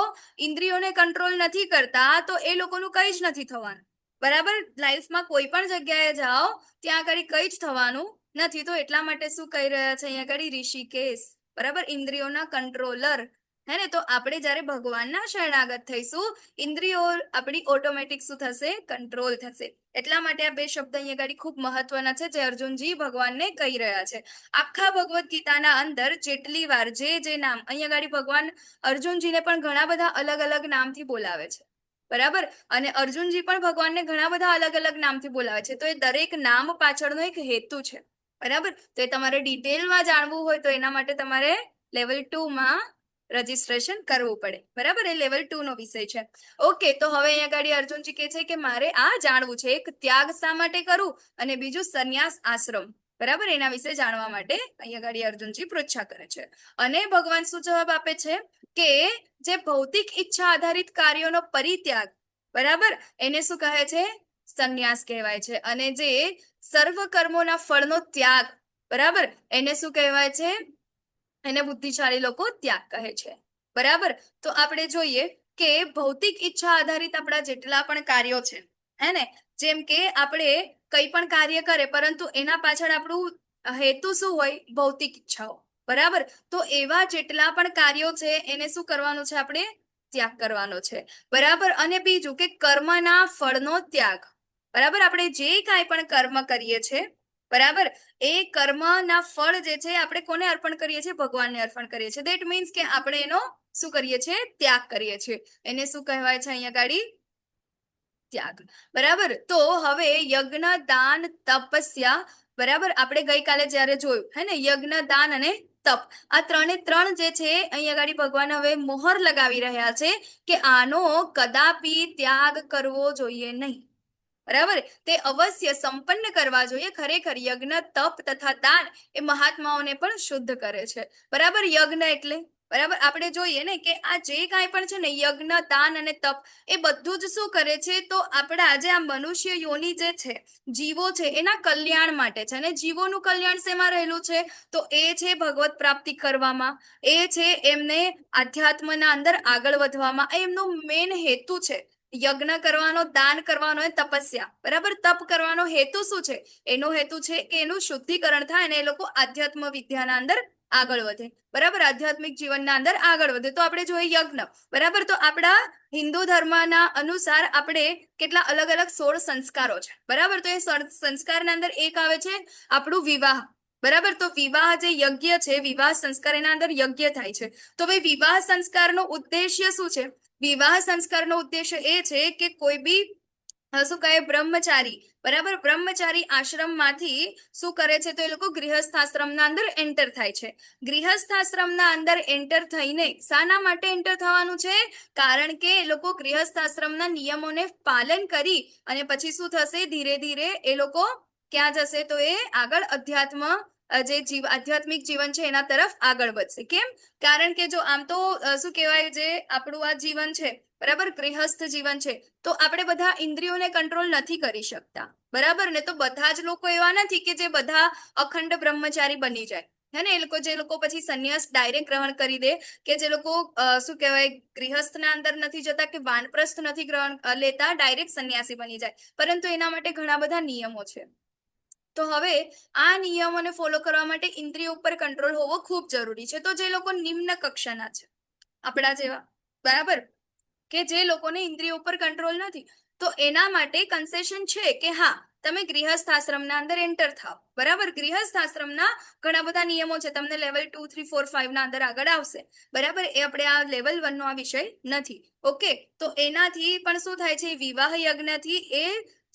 Speaker 1: ઇન્દ્રિયોને કંટ્રોલ નથી કરતા તો એ લોકોનું કંઈ જ નથી થવાનું, બરાબર. લાઈફમાં કોઈ પણ જગ્યાએ જાઓ ત્યાં આગળ કઈ જ થવાનું નથી. તો એટલા માટે શું કહી રહ્યા છે અહીંયા આગળ ઋષિકેશ, બરાબર, ઇન્દ્રિયોના કંટ્રોલર. હે ને? તો આપણે જ્યારે ભગવાનના શરણાગત થઈશું, ઇન્દ્રિયો આપણી ઓટોમેટિક શું થશે? કંટ્રોલ થશે. એટલા માટે આ બે શબ્દ અહીંયા આગળ ખૂબ મહત્વના છે, જે અર્જુનજી ભગવાનને કહી રહ્યા છે. આખા ભગવદ્ ગીતાના અંદર જેટલી વાર જે નામ અહીંયા આગળ ભગવાન અર્જુનજીને પણ ઘણા બધા અલગ અલગ નામથી બોલાવે છે, બરાબર. અને અર્જુનજી પણ ભગવાનને ઘણા બધા અલગ અલગ નામથી બોલાવે છે. તો એ દરેક નામ પાછળનો એક હેતુ છે, બરાબર. તો એ તમારે ડિટેલમાં જાણવું હોય તો એના માટે તમારે લેવલ 2 માં રજીસ્ટ્રેશન કરવું પડે, બરાબર. એ લેવલ 2 નો વિષય છે. ઓકે, તો હવે અહીંયા ગાડી અર્જુનજી કહે છે કે મારે આ જાણવું છે, એક ત્યાગ શા માટે કરું અને બીજું સંન્યાસ આશ્રમ, બરાબર. એના વિશે જાણવા માટે અહીંયા ગાડી અર્જુનજી પૃચ્છા કરે છે. અને ભગવાન શું જવાબ આપે છે કે જે ભૌતિક ઈચ્છા આધારિત કાર્યોનો પરિત્યાગ, બરાબર, એને શું કહે છે? સંન્યાસ કહેવાય છે. અને જે સર્વ કર્મોના ફળનો ત્યાગ, બરાબર, એને શું કહેવાય છે? એને બુદ્ધિશાળી લોકો ત્યાગ કહે છે, બરાબર. તો આપણે જોઈએ કે ભૌતિક ઈચ્છા આધારિત આપણા જેટલા પણ કાર્યો છે, હે ને, જેમ કે આપણે કઈ પણ કાર્ય કરે પરંતુ એના પાછળ આપણું હેતુ શું હોય? ભૌતિક ઈચ્છાઓ, બરાબર. તો એવા જેટલા પણ કાર્યો છે એને શું કરવાનું છે? આપણે ત્યાગ કરવાનો છે, બરાબર. અને બીજું કે કર્મના ફળનો ત્યાગ, બરાબર. આપણે જે કાંઈ પણ કર્મ કરીએ છીએ, બરાબર, એ કર્મના ફળ જે છે આપણે કોને અર્પણ કરીએ છીએ? ભગવાનને અર્પણ કરીએ છીએ. દેટ મીન્સ કે આપણે એનો શું કરીએ છીએ? ત્યાગ કરીએ છીએ. એને શું કહેવાય છે અહીંયા ગાડી? ત્યાગ, બરાબર. તો હવે યજ્ઞ, દાન, તપસ્યા, બરાબર, આપણે ગઈકાલે જ્યારે જોયું, હે ને, યજ્ઞ, દાન અને તપ, આ ત્રણે ત્રણ જે છે અહીંયા ગાડી ભગવાન હવે મોહર લગાવી રહ્યા છે કે આનો કદાપી ત્યાગ કરવો જોઈએ નહીં, બરાબર. તે અવશ્ય સંપન્ન કરવા જોઈએ. ખરેખર યજ્ઞ, તપ તથા દાન એ મહાત્માઓને પણ શુદ્ધ કરે છે, બરાબર. યજ્ઞ એટલે, બરાબર, આપણે જોઈએ ને કે આ જે કાંઈ પણ છે ને, યજ્ઞ, દાન અને તપ, એ બધું જ શું કરે છે? તો આપણા આજે આ મનુષ્ય યોની જે છે, જીવો છે, એના કલ્યાણ માટે છે. અને જીવોનું કલ્યાણ શેમાં રહેલું છે? તો એ છે ભગવત પ્રાપ્તિ કરવામાં, એ છે એમને આધ્યાત્મના અંદર આગળ વધવામાં. એ એમનો મેઇન હેતુ છે. યજ્ઞ કરવાનો, દાન કરવાનો, તપસ્યા, બરાબર. તપ કરવાનો હેતુ શું છે? એનો હેતુ છે કે એનું શુદ્ધિકરણ થાય અને એ લોકો આધ્યાત્મ વિદ્યાના અંદર આગળ વધે, બરાબર, આધ્યાત્મિક જીવનના અંદર આગળ વધે. તો આપણે જોઈએ યજ્ઞ, બરાબર. તો આપણા હિન્દુ ધર્મના અનુસાર આપણે કેટલા અલગ અલગ 16 સંસ્કારો છે, બરાબર. તો એ સંસ્કારના અંદર એક આવે છે આપણું વિવાહ, બરાબર. તો વિવાહ જે યજ્ઞ છે, વિવાહ સંસ્કાર, એના અંદર યજ્ઞ થાય છે. તો ભાઈ વિવાહ સંસ્કારનો ઉદ્દેશ્ય શું છે? વિવાહ સંસ્કારનો ઉદ્દેશ્ય એ છે કે કોઈ બી શું કહે? બ્રહ્મચારી, બરાબર, બ્રહ્મચારી આશ્રમમાંથી શું કરે છે? તો એ લોકો ગૃહસ્થ આશ્રમના અંદર એન્ટર થાય છે. ગૃહસ્થ આશ્રમના અંદર એન્ટર થઈને શાના માટે એન્ટર થવાનું છે? કારણ કે એ લોકો ગૃહસ્થ આશ્રમના નિયમોને પાલન કરી અને પછી શું થશે? ધીરે ધીરે એ લોકો ક્યાં જશે? તો એ આગળ જે આધ્યાત્મિક જીવન છે એના તરફ આગળ વધશે. કેમ? કારણ કે જો આમ તો શું કહેવાય, જે આપણું આ જીવન છે, બરાબર, ગૃહસ્થ જીવન છે, તો આપણે બધા ઇન્દ્રિયોને કંટ્રોલ નથી કરી શકતા, બરાબર ને. તો બધા જ લોકો એવા નથી કે જે બધા અખંડ બ્રહ્મચારી બની જાય, હે ને. જે લોકો પછી સંન્યાસ ડાયરેક્ટ ગ્રહણ કરી દે, કે જે લોકો શું કહેવાય, ગૃહસ્થના અંદર નથી જતા, કે વાનપ્રસ્થ નથી લેતા, ડાયરેક્ટ સંન્યાસી બની જાય. પરંતુ એના માટે ઘણા બધા નિયમો છે. તો હવે આ નિયમોને ફોલો કરવા માટે ઇન્દ્રિયો ઉપર કંટ્રોલ હોવો ખૂબ જરૂરી છે. તો જે લોકો નિમ્ન કક્ષાના છે, આપણા જેવા, બરાબર, કે જે લોકોને ઇન્દ્રિયો ઉપર કંટ્રોલ નથી, તો એના માટે કન્સેશન છે કે હા, તમે ગૃહસ્થ આશ્રમના અંદર એન્ટર થાવ, બરાબર. ગૃહસ્થ આશ્રમના ઘણા બધા નિયમો છે, તમને લેવલ 2, 3, 4, 5 ના અંદર આગળ આવશે, બરાબર. એ આપણે આ લેવલ 1 નો આ વિષય નથી. ઓકે, તો એનાથી પણ શું થાય છે? વિવાહ યજ્ઞથી એ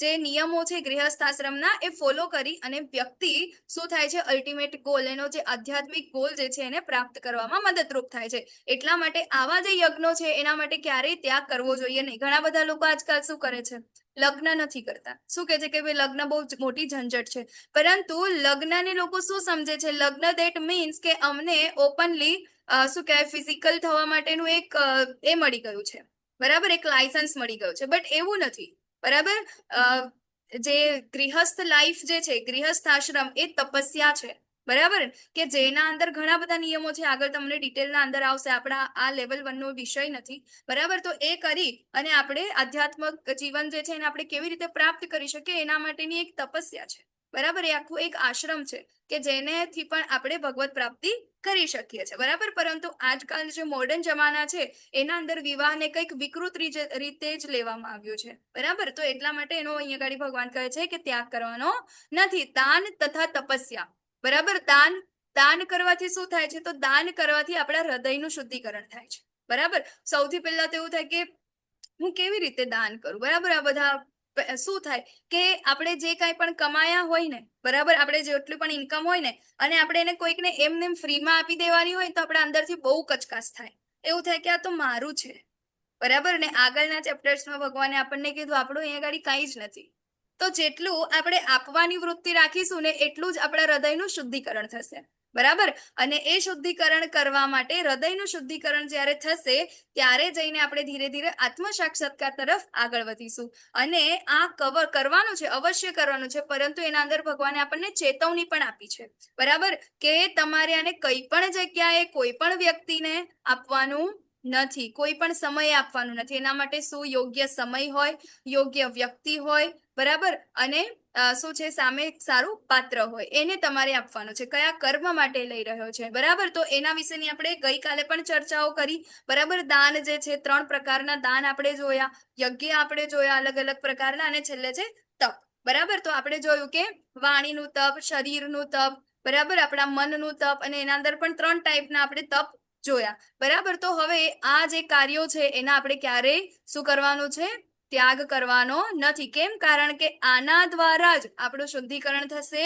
Speaker 1: જે નિયમો છે ગૃહસ્થ આશ્રમના, એ ફોલો કરી અને વ્યક્તિ શું થાય છે? અલ્ટિમેટ ગોલ, એનો જે આધ્યાત્મિક ગોલ જે છે એને પ્રાપ્ત કરવામાં મદદરૂપ થાય છે. એટલા માટે આવા જે યજ્ઞો છે એના માટે ક્યારેય ત્યાગ કરવો જોઈએ નહીં. ઘણા બધા લોકો આજકાલ શું કરે છે? લગ્ન નથી કરતા. શું કે છે કે ભાઈ લગ્ન બહુ મોટી ઝંઝટ છે. પરંતુ લગ્નને લોકો શું સમજે છે? લગ્ન દેટ મીન્સ કે અમને ઓપનલી શું કહેવાય, ફિઝિકલ થવા માટેનું એક એ મળી ગયું છે, બરાબર, એક લાયસન્સ મળી ગયું છે. બટ એવું નથી, બરાબર. જે ગૃહસ્થ લાઈફ જે છે, ગૃહસ્થ આશ્રમ, એ તપસ્યા છે, બરાબર, કે જેના અંદર ઘણા બધા નિયમો છે, આગળ તમને ડિટેલના અંદર આવશે, આપણા આ લેવલ 1 નો વિષય નથી. બરાબર, તો એ કરી અને આપણે આધ્યાત્મિક જીવન જે છે એને આપણે કેવી રીતે પ્રાપ્ત કરી શકીએ એના માટેની એક તપસ્યા છે. બરાબર, એ આખું એક આશ્રમ છે કે જેનેથી પણ આપણે ભગવત પ્રાપ્તિ કરી શકીએ છીએ. બરાબર, પરંતુ આજકાલ જે મોડર્ન જમાના છે એના અંદર વિવાહને કંઈક વિકૃત રીતે જ લેવામાં આવ્યું છે. બરાબર, તો એટલા માટે એનો અહીંયા ગાડી ભગવાન કહે છે કે ત્યાગ કરવાનો નથી, દાન તથા તપસ્યા. બરાબર, દાન કરવાથી શું થાય છે? તો દાન કરવાથી આપણા હૃદયનું શુદ્ધિકરણ થાય છે. બરાબર, સૌથી પહેલા તો એવું થાય કે હું કેવી રીતે દાન કરું. બરાબર, આ બધા શું થાય કે આપણે જે કાંઈ પણ કમાયા હોય ને, બરાબર, આપણે જેટલું પણ ઇન્કમ હોય ને અને આપણે એને કોઈકને એમને ફ્રીમાં આપી દેવાની હોય તો આપણા અંદરથી બહુ કચકાશ થાય. એવું થાય કે આ તો મારું છે. બરાબર, ને આગળના ચેપ્ટર્સમાં ભગવાને આપણને કીધું આપણું અહીંયા ગાડી કાંઈ જ નથી. તો જેટલું આપણે આપવાની વૃત્તિ રાખીશું ને એટલું જ આપણા હૃદયનું શુદ્ધિકરણ થશે. બરાબર, અને એ શુદ્ધિકરણ કરવા માટે હૃદયનું શુદ્ધિકરણ જ્યારે થશે ત્યારે જઈને આપણે ધીરે ધીરે આત્મ સાક્ષાત્કાર તરફ આગળ વધીશું. અને આ કવર કરવાનું છે, અવશ્ય કરવાનું છે, પરંતુ એના અંદર ભગવાને આપણને ચેતવણી પણ આપી છે. બરાબર, કે તમારે આને કઈ પણ જગ્યાએ કોઈ પણ વ્યક્તિને આપવાનું નથી, કોઈ પણ સમયે આપવાનું નથી. એના માટે શું યોગ્ય સમય હોય, યોગ્ય વ્યક્તિ હોય, બરાબર, અને શું છે સામે સારું પાત્ર હોય, એને તમારે આપવાનું છે. કયા કર્મ માટે લઈ રહ્યો છે. બરાબર, તો એના વિશેની આપણે ગઈકાલે પણ ચર્ચાઓ કરી. બરાબર, દાન જે છે 3 પ્રકારના દાન આપણે જોયા, યજ્ઞ આપણે જોયા અલગ અલગ પ્રકારના, અને છેલ્લે છે તપ. બરાબર, તો આપણે જોયું કે વાણીનું તપ, શરીરનું તપ, બરાબર, આપણા મનનું તપ, અને એના અંદર પણ 3 ટાઈપના આપણે તપ જોયા. બરાબર, તો હવે આ જે કાર્યો છે એના આપણે ક્યારેય શું કરવાનું છે? ત્યાગ કરવાનો નથી. કેમ? કારણ કે આના દ્વારા જ આપણું શુદ્ધિકરણ થશે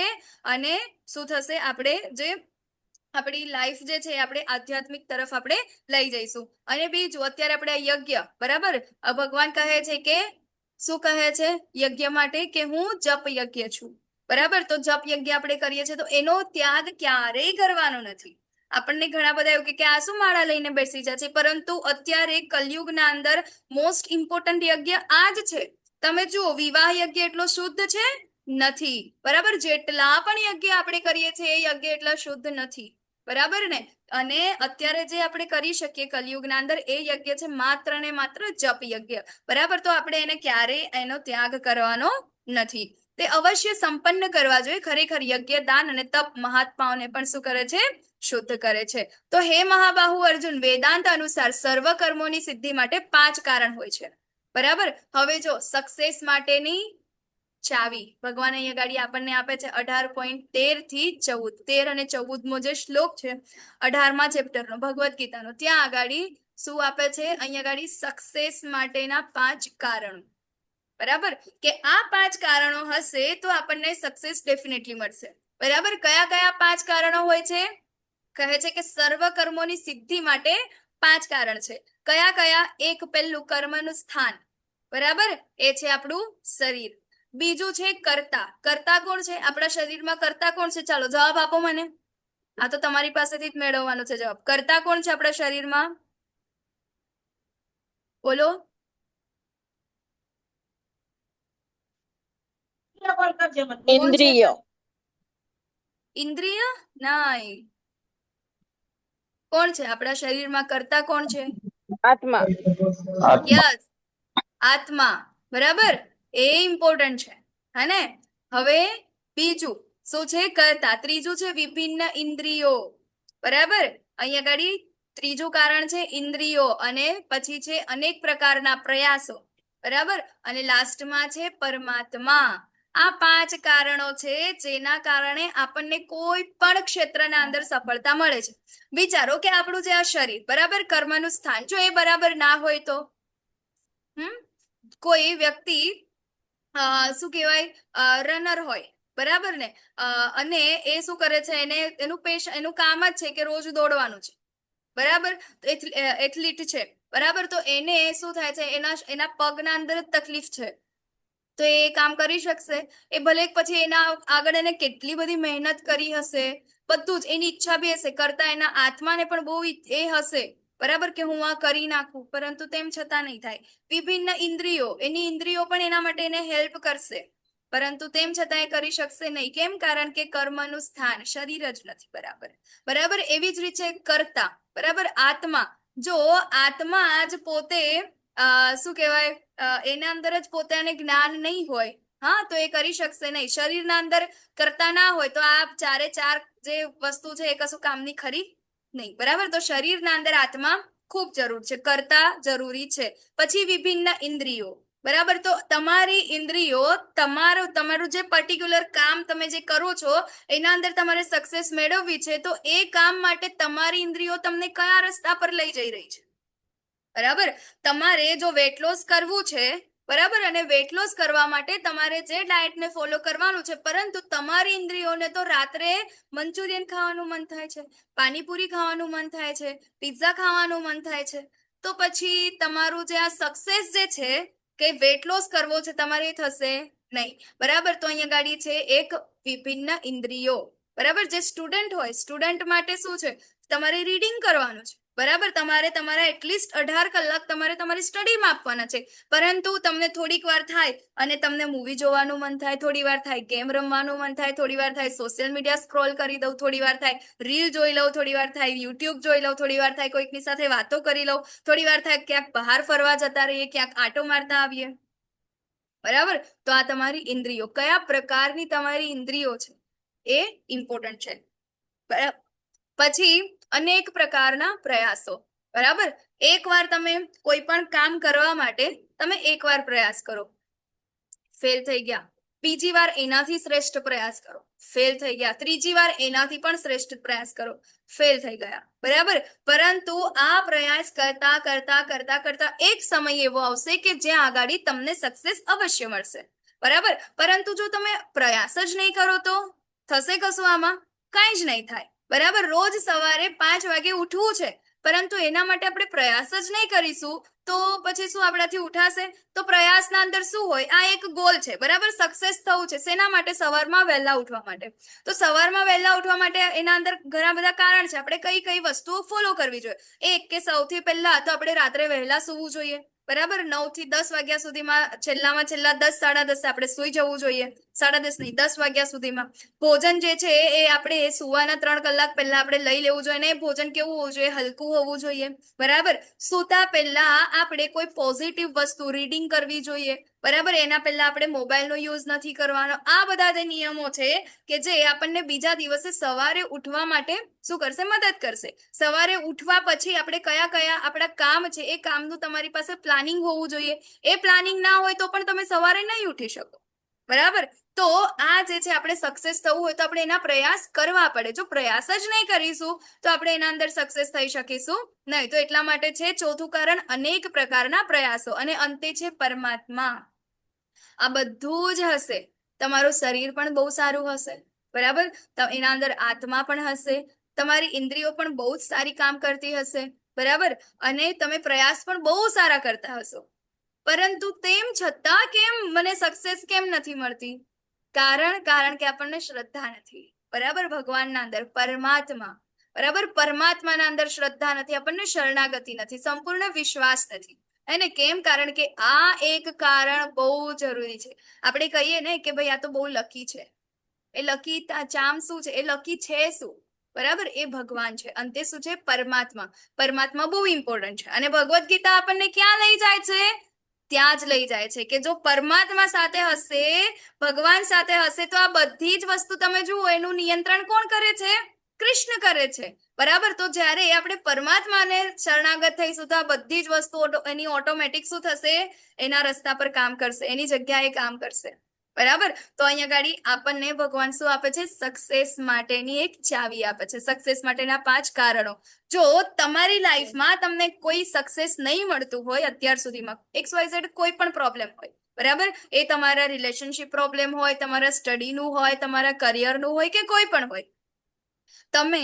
Speaker 1: અને શું થશે? આપણે જે આપણી લાઈફ જે છે આપણે આધ્યાત્મિક તરફ આપણે લઈ જઈશું. અને બીજું, અત્યારે આપણે યજ્ઞ, બરાબર, ભગવાન કહે છે કે શું કહે છે યજ્ઞ માટે? કે હું જપ યજ્ઞ છું. બરાબર, તો જપ યજ્ઞ આપણે કરીએ છીએ તો એનો ત્યાગ ક્યારેય કરવાનો નથી. આપણને ઘણા બધા એવું કે આ શું માળા લઈને બેસી જાય છે, પરંતુ અત્યારે કલયુગના અંદર મોસ્ટ ઇમ્પોર્ટન્ટ યજ્ઞ આ જ છે. તમે જુઓ, વિવાહ યજ્ઞ એટલો શુદ્ધ છે નથી. બરાબર, જેટલા પણ યજ્ઞ આપણે કરીએ છીએ એ યજ્ઞ એટલા શુદ્ધ નથી. બરાબર ને? અને અત્યારે જે આપણે કરી શકીએ કલયુગના અંદર એ યજ્ઞ છે માત્ર ને માત્ર જપ યજ્ઞ. બરાબર, તો આપણે એને ક્યારેય એનો ત્યાગ કરવાનો નથી. તે અવશ્ય સંપન્ન કરવા જોઈએ. ખરેખર યજ્ઞ, દાન અને તપ મહાત્માઓને પણ શું કરે છે? શુદ્ધ કરે છે. તો હે મહાબાહુ અર્જુન, વેદાંત અનુસાર સર્વ કર્મોની સિદ્ધિ માટે 5 કારણ હોય છે. બરાબર, હવે જો સક્સેસ માટેની ચાવી ભગવાન અહીંયા ગાડી આપણને આપે છે 18.13 થી 14, 13 અને 14મો જે શ્લોક છે 18મા ચેપ્ટરનો ભગવદ્ ગીતાનો, ત્યાં આગાડી શું આપે છે? અહીંયા ગાડી સક્સેસ માટેના 5 કારણો. બરાબર, કે આ 5 કારણો હશે તો આપણને સક્સેસ ડેફિનેટલી મળશે. બરાબર, કયા કયા 5 કારણો હોય છે? કહે છે કે સર્વ કર્મોની સિદ્ધિ માટે 5 કારણ છે. કયા કયા? એક, પહેલું કર્મનું સ્થાન. બરાબર, એ છે આપણું શરીર. બીજું છે કર્તા. કર્તા કોણ છે? આપણા શરીરમાં કર્તા કોણ છે? ચાલો જવાબ આપો મને. આ તો તમારી પાસેથી જ મેળવવાનો છે જવાબ. કર્તા કોણ છે આપણા શરીરમાં? બોલો.
Speaker 2: ઇન્દ્રિય.
Speaker 1: ઇન્દ્રિય નહીં. કોણ છે આપણા શરીરમાં કર્તા? કોણ છે?
Speaker 2: આત્મા.
Speaker 1: યસ, આત્મા. બરાબર, એ ઇમ્પોર્ટન્ટ છે, હે ને? હવે બીજું શું છે? કર્તા. ત્રીજું છે વિભિન્ન ઇન્દ્રિયો. બરાબર, અહીંયા ગાડી ત્રીજું કારણ છે ઇન્દ્રિયો, અને પછી છે અનેક પ્રકારના પ્રયાસો. બરાબર, અને લાસ્ટમાં છે પરમાત્મા. આ 5 કારણો છે જેના કારણે આપણને કોઈ પણ ક્ષેત્રના અંદર સફળતા મળે છે. વિચારો કે આપણું જે આ શરીર, બરાબર, કર્મનું સ્થાન, જો એ બરાબર ના હોય તો કોઈ વ્યક્તિ શું કહેવાય રનર હોય, બરાબર ને, અને એ શું કરે છે? એને એનું કામ જ છે કે રોજ દોડવાનું છે. બરાબર, એથ્લીટ છે. બરાબર, તો એને શું થાય છે? એના પગના અંદર જ તકલીફ છે, તો એ કામ કરી શકશે? એ ભલે પછી એના આગળ એને કેટલી બધી મહેનત કરી હશે, બધું જ, એની ઈચ્છા બી હશે કરતા, એના આત્માને પણ બહુ એ હશે, બરાબર, કે હું આ કરી નાખું, પરંતુ તેમ છતાં નહીં થાય. વિભિન્ન ઇન્દ્રિયો, એની ઇન્દ્રિયો પણ એના માટે એને હેલ્પ કરશે. પરંતુ તેમ છતાં એ કરી શકશે નહીં. કેમ? કારણ કે કર્મનું સ્થાન શરીર જ નથી. બરાબર. એવી જ રીતે કર્તા, બરાબર, આત્મા. જો આત્મા જ પોતે શું કહેવાય, એના અંદર જ પોતાને જ્ઞાન નહીં હોય, હા, તો એ કરી શકશે નહીં. શરીરના અંદર કરતા ના હોય તો આ ચારે ચાર જે વસ્તુ છે એ કશું કામની ખરી નહીં. બરાબર. તો શરીરના અંદર આત્મા ખૂબ જરૂર છે, કરતા જરૂરી છે. પછી વિભિન્ન ઇન્દ્રિયો. બરાબર. તો તમારી ઇન્દ્રિયો તમારું જે પર્ટિક્યુલર કામ તમે જે કરો છો એના અંદર તમારે સક્સેસ મેળવવી છે, તો એ કામ માટે તમારી ઇન્દ્રિયો તમને કયા રસ્તા પર લઈ જઈ રહી છે? બરાબર. તમારે જો વેટ લોસ કરવું છે, બરાબર, અને વેટ લોસ કરવા માટે તમારે જે ડાયટને ફોલો કરવાનું છે, પરંતુ તમારી ઇન્દ્રિયોને તો રાત્રે મંચુરિયન ખાવાનું મન થાય છે, પાણીપુરી ખાવાનું મન થાય છે, પિઝા ખાવાનું મન થાય છે, તો પછી તમારું જે આ સક્સેસ જે છે કે વેટ લોસ કરવો છે તમારે એ થશે નહીં. બરાબર. તો અહીંયા ગાડી છે એક વિભિન્ન ઇન્દ્રિયો. બરાબર. જે સ્ટુડન્ટ હોય, સ્ટુડન્ટ માટે શું છે? તમારે રીડિંગ કરવાનું છે. બરાબર. તમારે તમારા એટલીસ્ટ 18 કલાક તમારે તમારી સ્ટડીમાં આપવાના છે. પરંતુ તમને થોડીક વાર થાય અને તમને મૂવી જોવાનું મન થાય, થોડી વાર થાય ગેમ રમવાનું મન થાય, થોડી વાર થાય સોશિયલ મીડિયા સ્ક્રોલ કરી દઉં, થોડી વાર થાય રીલ જોઈ લઉં, થોડી વાર થાય યુટ્યુબ જોઈ લઉં, થોડી વાર થાય કોઈકની સાથે વાતો કરી લઉં, થોડી વાર થાય ક્યાંક બહાર ફરવા જતા રહીએ, ક્યાંક આંટો મારતા આવીએ. બરાબર. તો આ તમારી ઇન્દ્રિયો, કયા પ્રકારની તમારી ઇન્દ્રિયો છે એ ઇમ્પોર્ટન્ટ છે. બરાબર. પછી અનેક પ્રકારના પ્રયાસો. બરાબર. એકવાર તમે કોઈ પણ કામ કરવા માટે તમે એકવાર પ્રયાસ કરો, ફેલ થઈ ગયા, બીજી વાર એનાથી શ્રેષ્ઠ પ્રયાસ કરો, ફેલ થઈ ગયા, ત્રીજી વાર એનાથી પણ શ્રેષ્ઠ પ્રયાસ કરો, ફેલ થઈ ગયા. બરાબર. પરંતુ આ પ્રયાસ કરતા કરતા કરતા કરતા એક સમય એવો આવશે કે જ્યાં આગાડી તમને સક્સેસ અવશ્ય મળશે. બરાબર. પરંતુ જો તમે પ્રયાસ જ નહીં કરો તો થશે કશું? આમાં કાંઈ જ નહીં થાય. બરાબર. રોજ સવારે 5 વાગે ઉઠવું છે, પરંતુ એના માટે આપણે પ્રયાસ જ નહીં કરીશું તો પછી શું આપણાથી ઉઠાશે? તો પ્રયાસના અંદર શું હોય? આ એક ગોલ છે. બરાબર. સક્સેસ થવું છે. શેના માટે? સવારમાં વહેલા ઉઠવા માટે. તો સવારમાં વહેલા ઉઠવા માટે એના અંદર ઘણા બધા કારણ છે. આપણે કઈ કઈ વસ્તુઓ ફોલો કરવી જોઈએ? એક કે સૌથી પહેલા તો આપણે રાત્રે વહેલા સૂવું જોઈએ. બરાબર. 9 થી 10 વાગ્યા સુધીમાં, છેલ્લામાં છેલ્લા 10, 10:30 આપણે સુઈ જવું જોઈએ. 10:30 નહીં, 10 વાગ્યા સુધીમાં. ભોજન જે છે એ આપણે સુવાના 3 કલાક પહેલા આપણે લઈ લેવું જોઈએ. અને ભોજન કેવું હોવું જોઈએ? હલકું હોવું જોઈએ. બરાબર. સૂતા પહેલા આપણે કોઈ પોઝિટિવ વસ્તુ રીડિંગ કરવી જોઈએ. બરાબર. એના પહેલા આપણે મોબાઈલનો યુઝ નથી કરવાનો. આ બધા જે નિયમો છે કે જે આપણને બીજા દિવસે સવારે ઉઠવા માટે શું કરશે? મદદ કરશે. સવારે ઉઠવા પછી આપણે કયા કયા આપણા કામ છે એ કામનું તમારી પાસે પ્લાનિંગ હોવું જોઈએ. એ પ્લાનિંગ ના હોય તો પણ તમે સવારે નહીં ઉઠી શકો. બરાબર. તો આ જે છે આપણે સક્સેસ થવું હોય તો આપણે એના પ્રયાસ કરવા પડે. જો પ્રયાસ જ નહીં કરીશું તો આપણે એના અંદર સક્સેસ થઈ શકીશું નહીં. તો એટલા માટે છે ચોથું કારણ અનેક પ્રકારના પ્રયાસો, અને અંતે છે પરમાત્મા. આ બધું જ હશે. તમારું શરીર પણ બહુ સારું હશે. બરાબર. તો એના અંદર આત્મા પણ હશે, તમારી ઇન્દ્રિયો પણ બહુ જ સારી કામ કરતી હશે. બરાબર. અને તમે પ્રયાસ પણ બહુ સારા કરતા હશો. પરંતુ તેમ છતાં કેમ મને સક્સેસ કેમ નથી મળતી? કારણ કે આપણને શ્રદ્ધા નથી. બરાબર. ભગવાનના અંદર, પરમાત્મા, બરાબર, પરમાત્માના અંદર શ્રદ્ધા નથી, આપણને શરણાગતિ નથી, સંપૂર્ણ વિશ્વાસ નથી. એને કેમ? કારણ કે આ એક કારણ બહુ જરૂરી છે. આપણે કહીએ ને કે ભાઈ આ તો બહુ લકી છે. એ લકી ચામ શું છે? એ લકી છે શું? બરાબર. એ ભગવાન છે. અંતે શું છે? પરમાત્મા. પરમાત્મા બહુ ઇમ્પોર્ટન્ટ છે. અને ભગવદ્ ગીતા આપણને ક્યાં લઈ જાય છે? ત્યાં જ લઈ જાય છે કે જો પરમાત્મા સાથે હશે, ભગવાન સાથે હશે, તો આ બધી જ વસ્તુ તમે જુઓ એનું નિયંત્રણ કોણ કરે છે? કૃષ્ણ કરે છે. બરાબર. તો જ્યારે આપણે પરમાત્માને શરણાગત થઈશું તો આ બધી જ વસ્તુ એની ઓટોમેટિક શું થશે? એના રસ્તા પર કામ કરશે, એની જગ્યાએ કામ કરશે. બરાબર. તો અહીંયા ગાડી આપણને ભગવાન શું આપે છે? સક્સેસ માટેની એક ચાવી આપે છે. સક્સેસ માટેના 5 કારણો. જો તમારી લાઈફમાં તમને કોઈ સક્સેસ નહીં મળતું હોય અત્યાર સુધીમાં, XYZ કોઈ પણ પ્રોબ્લેમ હોય, બરાબર, એ તમારા રિલેશનશિપ પ્રોબ્લેમ હોય, તમારા સ્ટડીનું હોય, તમારા કરિયરનું હોય કે કોઈ પણ હોય, તમે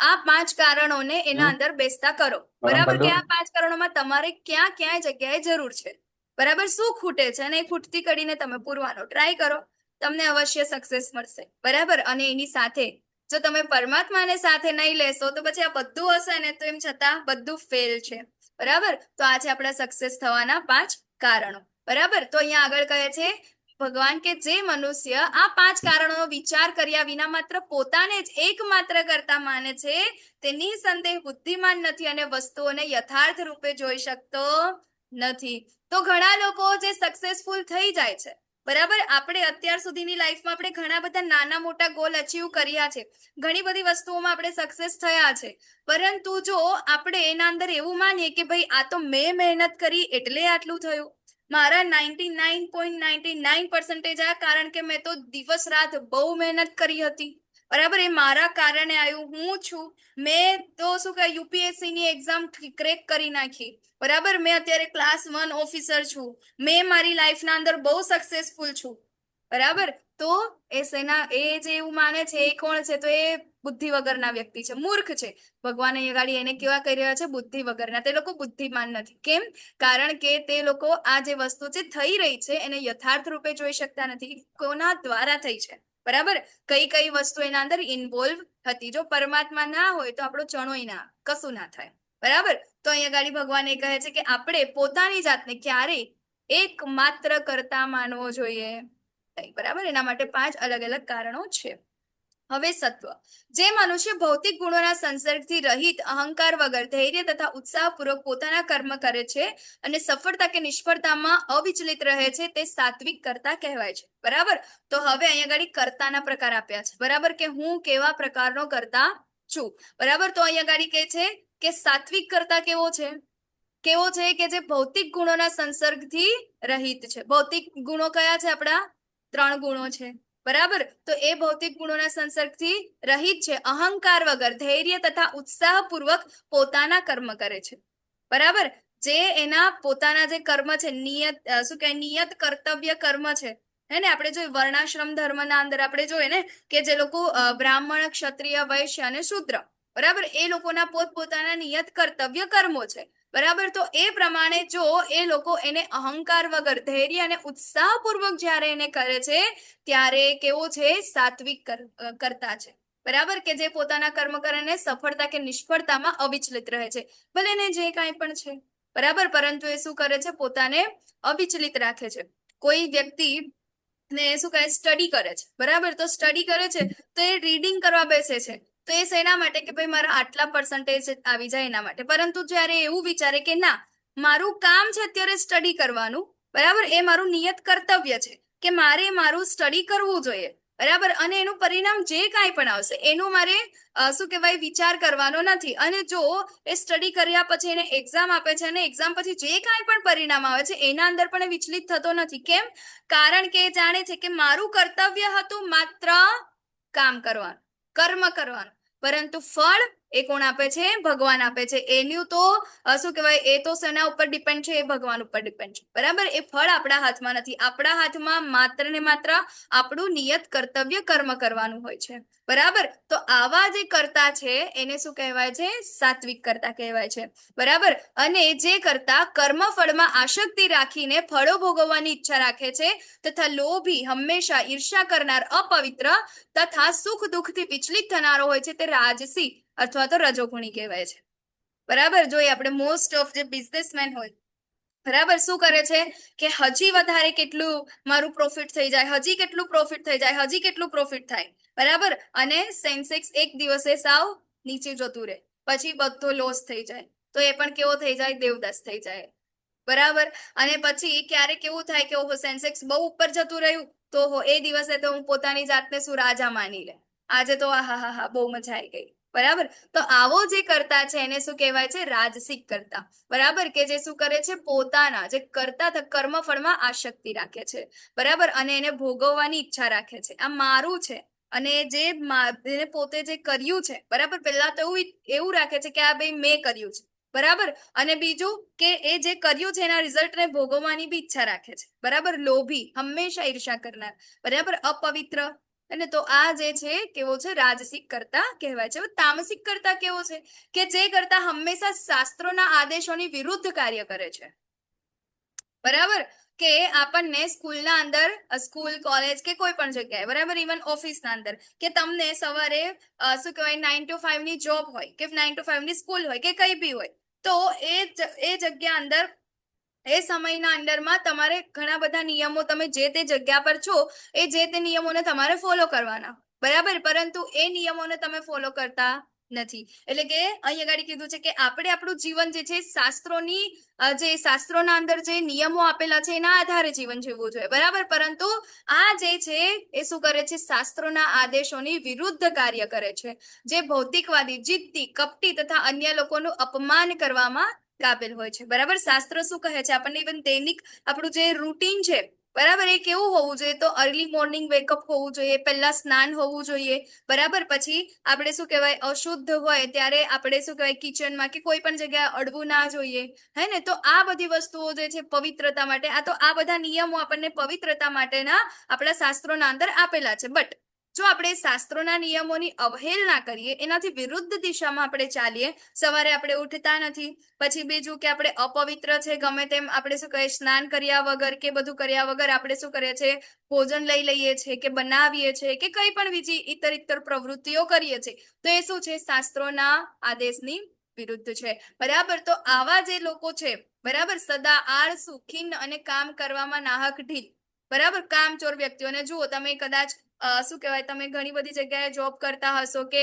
Speaker 1: આ 5 કારણોને એના અંદર બેસતા કરો. બરાબર. કે આ 5 કારણોમાં તમારે ક્યાં ક્યાં જગ્યાએ જરૂર છે, બરાબર, શું ખૂટે છે, અને એ ખૂટતી કડીને તમે પૂરવાનો ટ્રાય કરો. તમને અવશ્ય સક્સેસ મળશે. બરાબર. અને એની સાથે જો તમે પરમાત્માને સાથે નહીં લેશો તો પછી આ બધું હશે ને તો એમ છતાં બધું ફેલ છે. બરાબર. તો આ છે આપણા સક્સેસ થવાના 5 કારણો. બરાબર. તો અહીંયા આગળ કહે છે ભગવાન કે જે મનુષ્ય આ 5 કારણોનો વિચાર કર્યા વિના માત્ર પોતાને જ એકમાત્ર કરતા માને છે તે નિસંદેહ બુદ્ધિમાન નથી અને વસ્તુઓને યથાર્થ રૂપે જોઈ શકતો નથી. તો ઘણા લોકો જે સક્સેસફુલ થઈ જાય છે, બરાબર, આપણે અત્યાર સુધીની લાઈફમાં આપણે ઘણા બધા નાના મોટા ગોલ અચીવ કર્યા છે, ઘણી બધી વસ્તુઓમાં આપણે સક્સેસ થયા છે, પરંતુ જો આપણે એના અંદર એવું માનીએ કે ભાઈ આ તો મેં મહેનત કરી એટલે આટલું થયું, મારા 99.99% આ કારણ કે મેં તો દિવસ રાત બહુ મહેનત કરી હતી, બરાબર, એ મારા કારણે આવ્યું, હું છું, મેં તો શું કહે યુપીએસસી ની એક્ઝામ ક્રેક કરી નાખી, બરાબર, મેં અત્યારે ક્લાસ 1 ઓફિસર છું, મેં મારી લાઈફના અંદર બહુ સક્સેસફુલ છું, બરાબર. તો એ જે એવું માને છે એ કોણ છે? તો એ બુદ્ધિ વગરના વ્યક્તિ છે, મૂર્ખ છે. ભગવાન અહીંયા ગાડી એને કેવા કહી રહ્યા છે? બુદ્ધિ વગરના. તે લોકો બુદ્ધિમાન નથી. કેમ? કારણ કે તે લોકો આ જે વસ્તુ જે થઈ રહી છે એને યથાર્થ રૂપે જોઈ શકતા નથી. કોના દ્વારા થઈ છે, બરાબર, કઈ કઈ વસ્તુ એના અંદર ઇન્વોલ્વ હતી. જો પરમાત્મા ના હોય તો આપણો ચણોય ના, કશું ના થાય, બરાબર. તો અહીંયા ગાડી ભગવાન એ કહે છે કે આપણે પોતાની જાતને ક્યારેય એકમાત્ર કરતા માનવો જોઈએ, બરાબર. એના માટે 5 અલગ અલગ કારણો છે. હવે સત્વ, જે મનુષ્ય ભૌતિક ગુણોના સંસર્ગથી રહિત, અહંકાર વગર, ધૈર્ય તથા ઉત્સાહપૂર્વક પોતાના કર્મ કરે છે અને સફળતા કે નિષ્ફળતામાં અવિચલિત રહે છે તે સાત્વિક કર્તા કહેવાય છે, બરાબર. તો હવે અહીંયા ગાડી કર્તાના પ્રકાર આપ્યા છે, બરાબર, કે હું કેવા પ્રકારનો કર્તા છું, બરાબર. તો અહીંયા ગાડી કહે છે કે સાત્વિક કર્તા કેવો છે? કેવો છે? કે જે ભૌતિક ગુણોના સંસર્ગથી રહિત છે. ભૌતિક ગુણો કયા છે? આપણા 3 ગુણો છે, બરાબર. તો એ ભૌતિક ગુણોના સંસર્ગથી રહિત છે, અહંકાર વગર, ધૈર્ય તથા ઉત્સાહપૂર્વક પોતાના કર્મ કરે છે, બરાબર. જે એના પોતાના જે કર્મ છે, નિયત શું કહે નિયત કર્તવ્ય કર્મ છે, હે ને. આપણે જોઈએ વર્ણાશ્રમ ધર્મના અંદર આપણે જોઈએ ને કે જે લોકો બ્રાહ્મણ, ક્ષત્રિય, વૈશ્ય અને શૂદ્ર, બરાબર, એ લોકોના પોતપોતાના નિયત કર્તવ્ય કર્મો છે, બરાબર. તો એ પ્રમાણે જો એ લોકો એને અહંકાર વગર, ધૈર્ય અને ઉત્સાહપૂર્વક જ્યારે એને કરે છે ત્યારે કેવો છે? સાત્વિક કરતા છે, બરાબર, કે જે પોતાના કર્મ કરીને સફળતા કે નિષ્ફળતામાં અવિચલિત રહે છે, ભલે ને જે કાંઈ પણ છે, બરાબર, પરંતુ એ શું કરે છે? પોતાને અવિચલિત રાખે છે. કોઈ વ્યક્તિ ને શું કહે સ્ટડી કરે છે, બરાબર, તો સ્ટડી કરે છે તો એ રીડિંગ કરવા બેસે છે, તો એ શેના માટે? કે ભાઈ મારા આટલા પર્સન્ટેજ આવી જાય એના માટે. પરંતુ જ્યારે એવું વિચારે કે ના, મારું કામ છે અત્યારે સ્ટડી કરવાનું, બરાબર, એ મારું નિયત કર્તવ્ય છે કે મારે મારું સ્ટડી કરવું જોઈએ, બરાબર, અને એનું પરિણામ જે કાંઈ પણ આવશે એનું મારે શું કહેવાય વિચાર કરવાનો નથી. અને જો એ સ્ટડી કર્યા પછી એને એક્ઝામ આપે છે અને એક્ઝામ પછી જે કાંઈ પણ પરિણામ આવે છે એના અંદર પણ એ વિચલિત થતો નથી. કેમ? કારણ કે એ જાણે છે કે મારું કર્તવ્ય હતું માત્ર કામ કરવાનું, કર્મ કરવાનું, પરંતુ ફળ એ કોણ આપે છે? ભગવાન આપે છે. એનું તો શું કહેવાય, એ તો શેના ઉપર ડિપેન્ડ છે? એ ભગવાન ઉપર ડિપેન્ડ છે, બરાબર. એ ફળ આપણા હાથમાં નથી. આપણા હાથમાં માત્ર ને માત્ર આપણું નિયત કર્તવ્ય કર્મ કરવાનું હોય છે, બરાબર. તો આવા જે કર્તા છે એને શું કહેવાય છે? સાત્વિક કર્તા કહેવાય છે, બરાબર. અને જે કર્તા કર્મ ફળમાં આસક્તિ રાખીને ફળો ભોગવવાની ઈચ્છા રાખે છે તથા લોભી, હંમેશા ઈર્ષા કરનાર, અપવિત્ર તથા સુખ દુઃખથી વિચલિત થનારો હોય છે તે રાજસી અથવા તો રજોગુણી કહેવાય છે, બરાબર. જોઈએ આપણે મોસ્ટ ઓફ જે બિઝનેસમેન હોય, બરાબર, શું કરે છે કે હજી વધારે કેટલું મારું પ્રોફિટ થઈ જાય, હજી કેટલું પ્રોફિટ થઈ જાય, હજી કેટલું પ્રોફિટ થાય, બરાબર. અને સેન્સેક્સ એક દિવસે સાવ નીચે જતું રહે, પછી બધો લોસ થઈ જાય, તો એ પણ કેવો થઈ જાય? દેવદાસ થઈ જાય, બરાબર. અને પછી ક્યારેક કેવું થાય કે ઓહો સેન્સેક્સ બહુ ઉપર જતું રહ્યું, તો એ દિવસે તો હું પોતાની જાતને શું રાજા માની લે, આજે તો આહા બહુ મજા આવી ગઈ, બરાબર. તો આવો જે કરતા છે એને શું કહેવાય છે? રાજસિક કરતા, બરાબર, કે જે શું કરે છે? પોતાના જે કરતા કર્મફળમાં આસક્તિ રાખે છે, બરાબર, અને એને ભોગવવાની ઈચ્છા રાખે છે, આ મારું છે. અને જે પોતે જે કર્યું છે, બરાબર, પહેલા તો એવું રાખે છે કે આ ભાઈ મેં કર્યું છે, બરાબર. અને બીજું કે એ જે કર્યું છે એના રિઝલ્ટને ભોગવવાની બી ઈચ્છા રાખે છે, બરાબર. લોભી, હંમેશા ઈર્ષા કરનાર, બરાબર, અપવિત્ર. અને તો આ જે છે કેવો છે? રાજસિક કરતા કહેવાય છે. તામસિક કરતા કેવો છે? કે જે કરતા હંમેશા શાસ્ત્રોના આદેશોની વિરુદ્ધ કાર્ય કરે છે, બરાબર. કે આપણને સ્કૂલના અંદર, સ્કૂલ, કોલેજ કે કોઈ પણ જગ્યાએ, બરાબર, ઇવન ઓફિસના અંદર, કે તમને સવારે શું કહેવાય 9 to 5 ની જોબ હોય કે 9 to 5 ની સ્કૂલ હોય કે કઈ બી હોય, તો એ જગ્યા અંદર એ સમયના અંદરમાં તમારે ઘણા બધા નિયમો, તમે જે તે જગ્યા પર છો એ જે તે નિયમોને તમારે ફોલો કરવાના, બરાબર. પરંતુ એ નિયમોને તમે ફોલો કરતા નથી. એટલે કે અહીં આગળ કીધું છે કે આપણે આપણું જીવન જે છે શાસ્ત્રોની જે શાસ્ત્રોના અંદર જે નિયમો આપેલા છે એના આધારે જીવન જીવવું જોઈએ, બરાબર. પરંતુ આ જે છે એ શું કરે છે? શાસ્ત્રોના આદેશોની વિરુદ્ધ કાર્ય કરે છે, જે ભૌતિકવાદી, જિદ્દી, કપટી તથા અન્ય લોકોનું અપમાન કરવામાં કાબિલ હોય છે, બરાબર. શાસ્ત્ર શું કહે છે આપણને? ઇવન દૈનિક આપણું જે રૂટીન છે, બરાબર, એ કેવું હોવું જોઈએ? તો અર્લી મોર્નિંગ વેકઅપ હોવું જોઈએ, પહેલા સ્નાન હોવું જોઈએ, બરાબર. પછી આપણે શું કહેવાય, અશુદ્ધ હોય ત્યારે આપણે શું કહેવાય, કિચનમાં કે કોઈ પણ જગ્યાએ અડવું ના જોઈએ, હે ને? તો આ બધી વસ્તુઓ જે છે પવિત્રતા માટે, આ બધા નિયમો આપણને પવિત્રતા માટેના આપણા શાસ્ત્રોના અંદર આપેલા છે. બટ જો આપણે શાસ્ત્રોના નિયમોની અવહેલના કરીએ, એનાથી વિરુદ્ધ દિશામાં આપણે ચાલીએ, સવારે આપણે ઉઠતા નથી, પછી બીજું કે આપણે અપવિત્ર છે, ગમે તેમ આપણે શું કહીએ, સ્નાન કર્યા વગર કે બધું કર્યા વગર આપણે શું કરીએ છીએ, ભોજન લઈ લઈએ છીએ કે બનાવીએ છીએ કે કઈ પણ બીજી ઇતર પ્રવૃત્તિઓ કરીએ છીએ, તો એ શું છે? શાસ્ત્રોના આદેશની વિરુદ્ધ છે, બરાબર. તો આવા જે લોકો છે, બરાબર, સદા આળસુ, ખિન્ન અને કામ કરવામાં નાહક ઢીલ, બરાબર, કામચોર વ્યક્તિઓને જુઓ તમે. કદાચ શું કહેવાય, તમે ઘણી બધી જગ્યાએ જોબ કરતા હશો કે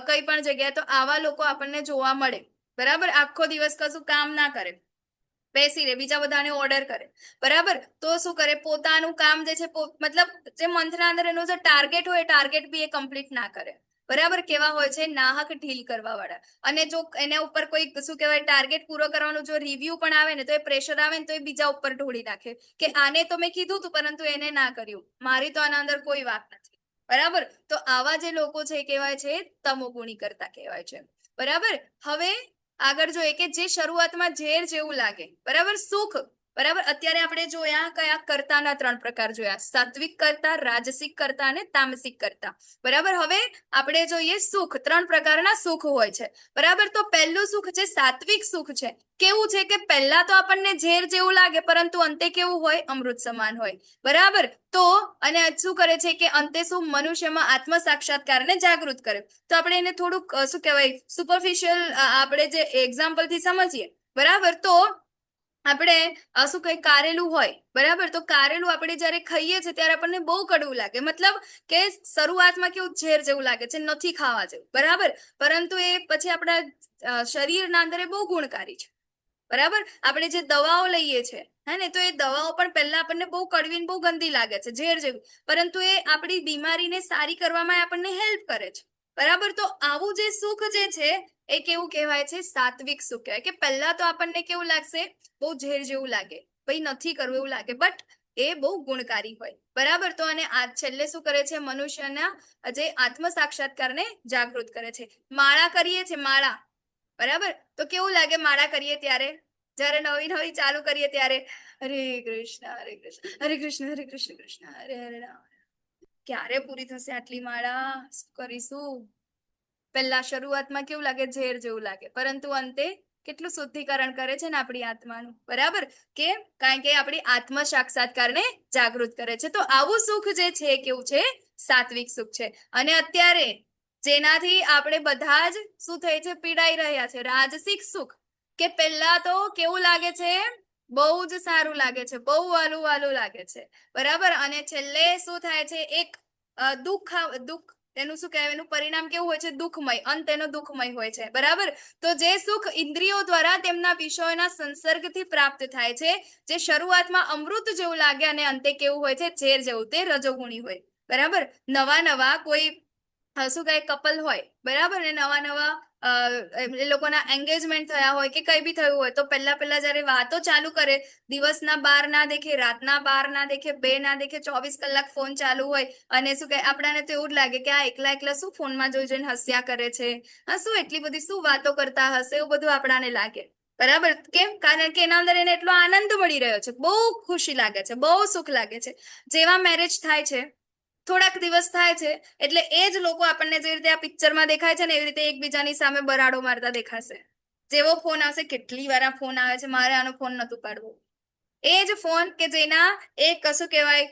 Speaker 1: કઈ પણ જગ્યાએ, તો આવા લોકો આપણને જોવા મળે, બરાબર. આખો દિવસ કશું કામ ના કરે, બેસી રહે, બીજા બધાને ઓર્ડર કરે, બરાબર. તો શું કરે? પોતાનું કામ જે છે, મતલબ જે મંથના અંદર એનો જે ટાર્ગેટ હોય, ટાર્ગેટ બી એ કમ્પ્લીટ ના કરે, બરાબર. કેવા હોય છે? નાહક ઢીલ કરવા વાળા. અને જો એના ઉપર કોઈ શું કહેવાય, ટાર્ગેટ પૂરો કરવાનું જો રિવ્યુ પણ આવે ને, તો એ પ્રેશર આવે ને, તો એ બીજા ઉપર ઢોળી નાખે કે આને તો મેં કીધું હતું પરંતુ એને ના કર્યું, મારી તો આના અંદર કોઈ વાત નથી, બરાબર. તો આવા જે લોકો છે કહેવાય છે તમોગુણી કરતા કહેવાય છે, બરાબર. હવે આગળ જોઈએ કે જે શરૂઆતમાં ઝેર જેવું લાગે, બરાબર, સુખ, બરાબર. અત્યારે આપણે જોયા કયા કર્તાના 3 પ્રકાર જોયા: સાત્વિક કર્તા, રાજસિક કર્તા અને તામસિક કર્તા, બરાબર. હવે આપણે જોઈએ સુખ. 3 પ્રકારના સુખ હોય છે, બરાબર. તો પહેલું સુખ છે સાત્વિક સુખ છે. કેવું છે કે પહેલા તો આપણને ઝેર જેવું લાગે, પરંતુ અંતે કેવું હોય? અમૃત સમાન હોય, બરાબર. તો અને શું કરે છે કે અંતે શું? મનુષ્યમાં આત્મ સાક્ષાત્કારને જાગૃત કરે. તો આપણે એને થોડુંક શું કહેવાય, સુપરફિશિયલ આપણે જે એક્ઝામ્પલ થી સમજીએ, બરાબર. તો આપણે શું કઈ કારેલું હોય, બરાબર. તો કારેલું આપણે જયારે ખાઈએ છીએ ત્યારે આપણને બહુ કડવું લાગે, મતલબ કે શરૂઆતમાં કેવું ઝેર જેવું લાગે છે, નથી ખાવા જેવું, બરાબર. પરંતુ એ પછી આપણા શરીરના અંદર એ બહુ ગુણકારી છે, બરાબર. આપણે જે દવાઓ લઈએ છીએ, હે ને, તો એ દવાઓ પણ પહેલા આપણને બહુ કડવી ને બહુ ગંદી લાગે છે, ઝેર જેવી, પરંતુ એ આપણી બીમારીને સારી કરવામાં આપણને હેલ્પ કરે છે, બરાબર. તો આવું જે સુખ જે છે એ કેવું કહેવાય છે? સાત્વિક સુખ કહેવાય. કે પહેલા તો આપણને કેવું લાગશે? બહુ ઝેર જેવું લાગે, ભાઈ નથી કરવું એવું લાગે, બટ એ બહુ ગુણકારી હોય, બરાબર. તો અને આ છેલ્લે શું કરે છે? મનુષ્યના જે આત્મ સાક્ષાત્કારને જાગૃત કરે છે. માળા કરીએ છીએ, માળા, બરાબર. તો કેવું લાગે માળા કરીએ ત્યારે? જયારે નવી નવી ચાલુ કરીએ ત્યારે હરે કૃષ્ણ હરે કૃષ્ણ, હરે કૃષ્ણ હરે કૃષ્ણ, કૃષ્ણ હરે હરે રામ. ક્યારે પૂરી થશે આટલી માળા? શું કરીશું? પહેલા શરૂઆતમાં કેવું લાગે? ઝેર જેવું લાગે, પરંતુ અંતે કેટલું શુદ્ધિકરણ કરે છે ને આપણી આત્માનું, બરાબર. કેમ? કારણ કે આપણી આત્મ સાક્ષાત્કારને જાગૃત કરે છે. તો આવું સુખ જે છે કેવું છે? સાત્વિક સુખ છે. અને અત્યારે જેનાથી આપણે બધા જ શું થઈ છે? પીડાઈ રહ્યા છે, રાજસિક સુખ. કે પહેલા તો કેવું લાગે છે? બહુ જ સારું લાગે છે, બહુ વાલું વાલું લાગે છે, બરાબર. અને છેલ્લે શું થાય છે? એક દુઃખ એનું શું કહેવાય, એનું પરિણામ કેવું હોય છે? દુઃખમય, અંત એનો દુઃખમય હોય છે, બરાબર. તો જે સુખ ઇન્દ્રિયો દ્વારા તેમના વિષયોના સંસર્ગથી પ્રાપ્ત થાય છે, જે શરૂઆતમાં અમૃત જેવું લાગે અને અંતે કેવું હોય છે? ઝેર જેવું, તે રજોગુણી હોય, બરાબર. નવા કોઈ શું કહે, કપલ હોય, બરાબર, ને નવા એ લોકોના એંગેજમેન્ટ થયા હોય કે કઈ બી થયું હોય, તો પહેલા જયારે વાતો ચાલુ કરે, દિવસના 12 ના દેખે, રાતના 12 ના દેખે, 2 ના દેખે, 24 કલાક ફોન ચાલુ હોય, અને શું કહે, આપણાને તો એવું જ લાગે કે આ એકલા શું ફોનમાં જોઈ જોઈને હસ્યા કરે છે, હા, શું એટલી બધી શું વાતો કરતા હશે, એવું બધું આપણાને લાગે, બરાબર. કેમ? કારણ કે એના અંદર એને એટલો આનંદ મળી રહ્યો છે, બહુ ખુશી લાગે છે, બહુ સુખ લાગે છે. જેવા મેરેજ થાય છે, થોડાક દિવસ થાય છે, એટલે એ જ લોકો આપણને જે રીતે આ પિક્ચરમાં દેખાય છે ને, એવી રીતે એકબીજાની સામે બરાડો મારતા દેખાશે. જેવો ફોન આવશે, કેટલી વાર આ ફોન આવે છે, મારે આનો ફોન નતું પાડવું, એ જ ફોન કે જેના એ કશું કહેવાય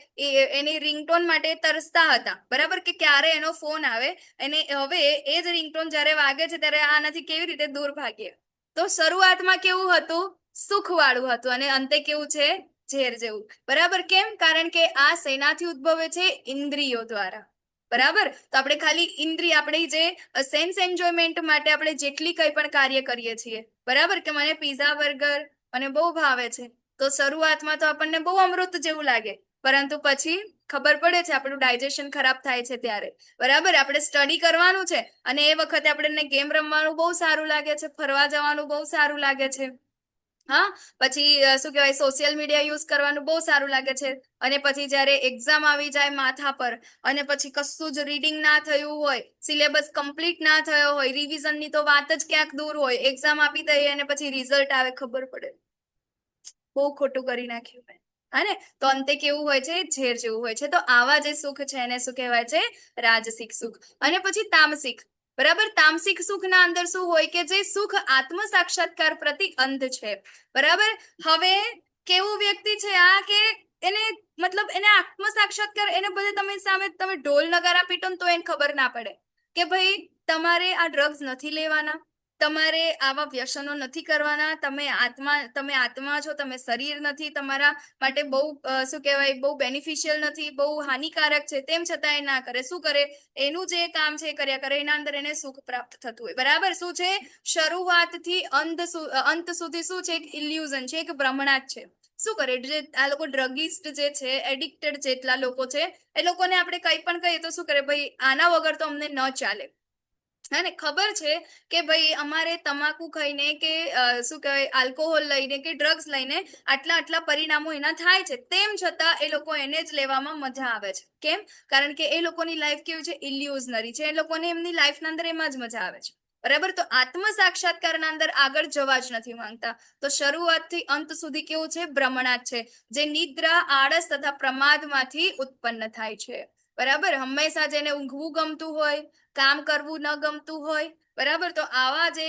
Speaker 1: એની રિંગટોન માટે તરસતા હતા, બરાબર, કે ક્યારે એનો ફોન આવે. અને હવે એ જ રિંગટોન જયારે વાગે છે ત્યારે આનાથી કેવી રીતે દૂર ભાગીએ. તો શરૂઆતમાં કેવું હતું? સુખ વાળું હતું અને અંતે કેવું છે ઝેર જેવું. બરાબર? કેમ? કારણ કે આ શેનાથી ઉદ્ભવે છે? ઇન્દ્રિયો દ્વારા. બરાબર? તો આપણે ખાલી ઇન્દ્રિય, આપણી જે સેન્સ એન્જોયમેન્ટ માટે આપણે જેટલી કંઈ પણ કાર્ય કરીએ છીએ, બરાબર, કે મને પીઝા બર્ગર મને બહુ ભાવે છે, તો શરૂઆતમાં તો આપણને બહુ અમૃત જેવું લાગે, પરંતુ પછી ખબર પડે છે આપણું ડાયજેશન ખરાબ થાય છે ત્યારે. બરાબર? આપણે સ્ટડી કરવાનું છે અને એ વખતે આપણને ગેમ રમવાનું બહુ સારું લાગે છે, ફરવા જવાનું બહુ સારું લાગે છે. હા, પછી શું કહેવાય, સોશિયલ મીડિયા યુઝ કરવાનું બહુ સારું લાગે છે. અને પછી જ્યારે એક્ઝામ આવી જાય માથા પર અને પછી કશું જ રીડિંગ ના થયું હોય, સિલેબસ કમ્પ્લીટ ના થયો હોય, રિવિઝનની તો વાત જ ક્યાંક દૂર હોય, એક્ઝામ આપી દઈએ અને પછી રિઝલ્ટ આવે, ખબર પડે બહુ ખોટું કરી નાખ્યું મેં. હા ને? તો અંતે કેવું હોય છે? ઝેર જેવું હોય છે. તો આવા જે સુખ છે એને શું કહેવાય છે? રાજસિક સુખ. અને પછી તામસિક. બરાબર? તામસિક સુખના અંદર શું હોય? કે જે સુખ આત્મ સાક્ષાત્કાર પ્રતિ અંધ છે. બરાબર? હવે કેવું વ્યક્તિ છે આ કે એને મતલબ એને આત્મ સાક્ષાત્કાર, એને બધે તમે સામે તમે ઢોલ નગારા પીટો ને તો એને ખબર ના પડે કે ભાઈ તમારે આ ડ્રગ્સ નથી લેવાના, તમારે આવા વ્યસનો નથી કરવાના, તમે આત્મા છો, તમે શરીર નથી, તમારા માટે બહુ શું કહેવાય, બહુ બેનિફિશિયલ નથી, બહુ હાનિકારક છે, તેમ છતાં એ ના કરે. શું કરે? એનું જે કામ છે એ કર્યા કરે, એના અંદર એને સુખ પ્રાપ્ત થતું હોય. બરાબર? શું છે? શરૂઆતથી અંત સુધી શું છે? એક ઇલ્યુઝન છે, એક ભ્રમણા જ છે. શું કરે? જે આ લોકો ડ્રગિસ્ટ જે છે, એડિક્ટેડ જેટલા લોકો છે, એ લોકોને આપણે કંઈ પણ કહીએ તો શું કરે? ભાઈ આના વગર તો અમને ન ચાલે. અને ખબર છે કે ભાઈ અમારે તમાકુ ખાઈને કે શું કહેવાય, આલ્કોહોલ લઈને કે ડ્રગ્સ લઈને આટલા પરિણામો એના થાય છે, તેમ છતાં એ લોકો એને જ લેવામાં મજા આવે છે. કેમ? કારણ કે એ લોકોની લાઈફ કેવી છે? ઇલ્યુઝનરી છે. એ લોકોને એમની લાઈફના અંદર એમાં જ મજા આવે છે. બરાબર? તો આત્મ સાક્ષાત્કારના અંદર આગળ જવા જ નથી માંગતા. તો શરૂઆતથી અંત સુધી કેવું છે? ભ્રમણા જ છે, જે નિદ્રા, આળસ તથા પ્રમાદમાંથી ઉત્પન્ન થાય છે. બરાબર? હંમેશા જેને ઊંઘવું ગમતું હોય, કામ કરવું ન ગમતું હોય, બરાબર, તો આવા જે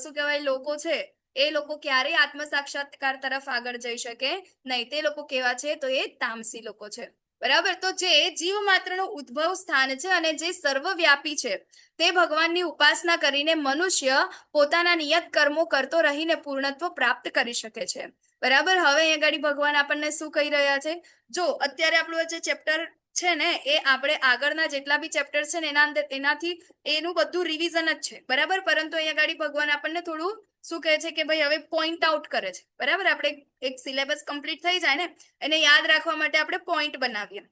Speaker 1: શું કહેવાય લોકો છે, એ લોકો ક્યારેય આત્મ સાક્ષાત્કાર તરફ આગળ જઈ શકે નહીં. તે લોકો કેવા છે? તો એ તામસી લોકો છે. બરાબર? તો જે જીવ માત્રનું ઉદ્ભવ સ્થાન છે અને જે સર્વવ્યાપી છે, તે ભગવાનની ઉપાસના કરીને મનુષ્ય પોતાના નિયત કર્મો કરતો રહીને પૂર્ણત્વ પ્રાપ્ત કરી શકે છે. બરાબર? હવે અહીંયા આગળ ભગવાન આપણને શું કહી રહ્યા છે? જો અત્યારે આપણું જે ચેપ્ટર છે ને, એ આપણે આગળના જેટલા બી ચેપ્ટર છે ને એના અંદર એનાથી એનું બધું રિવિઝન જ છે. બરાબર? પરંતુ અહીંયા આગળ ભગવાન આપણને થોડું શું કહે છે કે ભાઈ હવે પોઈન્ટ આઉટ કરે છે. બરાબર? આપણે એક સિલેબસ કમ્પ્લીટ થઈ જાય ને, એને યાદ રાખવા માટે આપણે પોઈન્ટ બનાવીએ.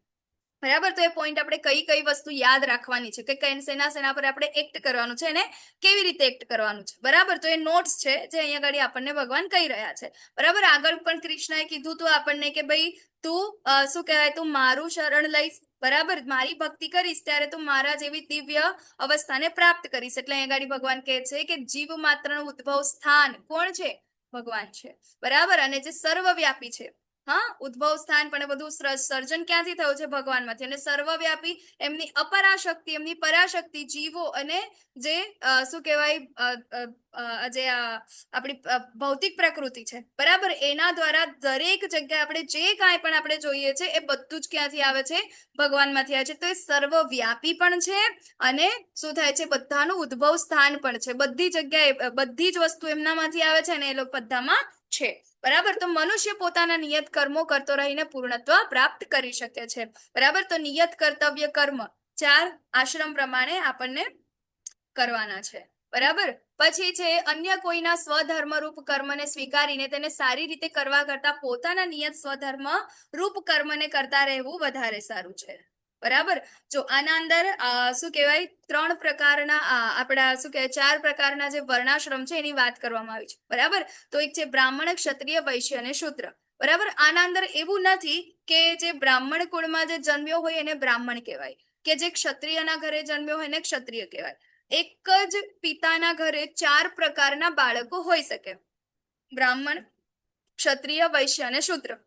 Speaker 1: બરાબર? તો એ પોઈન્ટ આપણે કઈ વસ્તુ યાદ રાખવાની છે, કે શેના પર આપણે એક્ટ કરવાનું છે, એને કેવી રીતે એક્ટ કરવાનું છે. બરાબર? તો એ નોટ્સ છે જે અહીંયા આગળ આપણને ભગવાન કહી રહ્યા છે. બરાબર? આગળ પણ કૃષ્ણએ કીધું તું આપણને કે ભાઈ તું શું કહેવાય, તું મારું શરણ લઈશ, બરાબર, મારી ભક્તિ કરીશ ત્યારે તું મારા જેવી દિવ્ય અવસ્થાને પ્રાપ્ત કરીશ. એટલે અહીંયા આગળ ભગવાન કહે છે કે જીવ માત્રનું ઉદ્ભવ સ્થાન કોણ છે? ભગવાન છે. બરાબર? અને જે સર્વવ્યાપી છે, હા, ઉદ્ભવ સ્થાન પણ બધું સર્જન ક્યાંથી થયું છે? ભગવાનમાંથી. અને સર્વવ્યાપી એમની અપરાશક્તિ, એમની પરાશક્તિ જીવો અને જે શું કહેવાય, જે આપણી ભૌતિક પ્રકૃતિ છે, બરાબર, એના દ્વારા દરેક જગ્યાએ આપણે જે કાંઈ પણ આપણે જોઈએ છે એ બધું જ ક્યાંથી આવે છે? ભગવાનમાંથી આવે છે. તો એ સર્વવ્યાપી પણ છે અને શું થાય છે? બધાનું ઉદ્ભવ સ્થાન પણ છે. બધી જગ્યાએ બધી જ વસ્તુ એમનામાંથી આવે છે અને એ લોકો બધામાં છે. બરાબર? તો મનુષ્ય પોતાના નિયત કર્મો કરતો રહીને પૂર્ણત્વ પ્રાપ્ત કરી શકે છે. બરાબર? તો નિયત કર્તવ્ય કર્મ 4 આશ્રમ પ્રમાણે આપણને કરવાના છે. બરાબર? પછી છે અન્ય કોઈના સ્વધર્મ રૂપ કર્મને સ્વીકારીને તેને સારી રીતે કરવા કરતા પોતાના નિયત સ્વધર્મ રૂપ કર્મને કરતા રહેવું વધારે સારું છે. બરાબર? જો આના અંદર શું કહેવાય, 3 પ્રકારના આપણા શું કહેવાય, 4 પ્રકારના જે વર્ણાશ્રમ છે એની વાત કરવામાં આવી છે. બરાબર? તો એક છે બ્રાહ્મણ, ક્ષત્રિય, વૈશ્ય અને શૂદ્ર. બરાબર? આના અંદર એવું નથી કે જે બ્રાહ્મણ કુળમાં જે જન્મ્યો હોય એને બ્રાહ્મણ કહેવાય, કે જે ક્ષત્રિયના ઘરે જન્મ્યો હોય એને ક્ષત્રિય કહેવાય. એક જ પિતાના ઘરે 4 પ્રકારના બાળકો હોઈ શકે: બ્રાહ્મણ, ક્ષત્રિય, વૈશ્ય અને શૂદ્ર.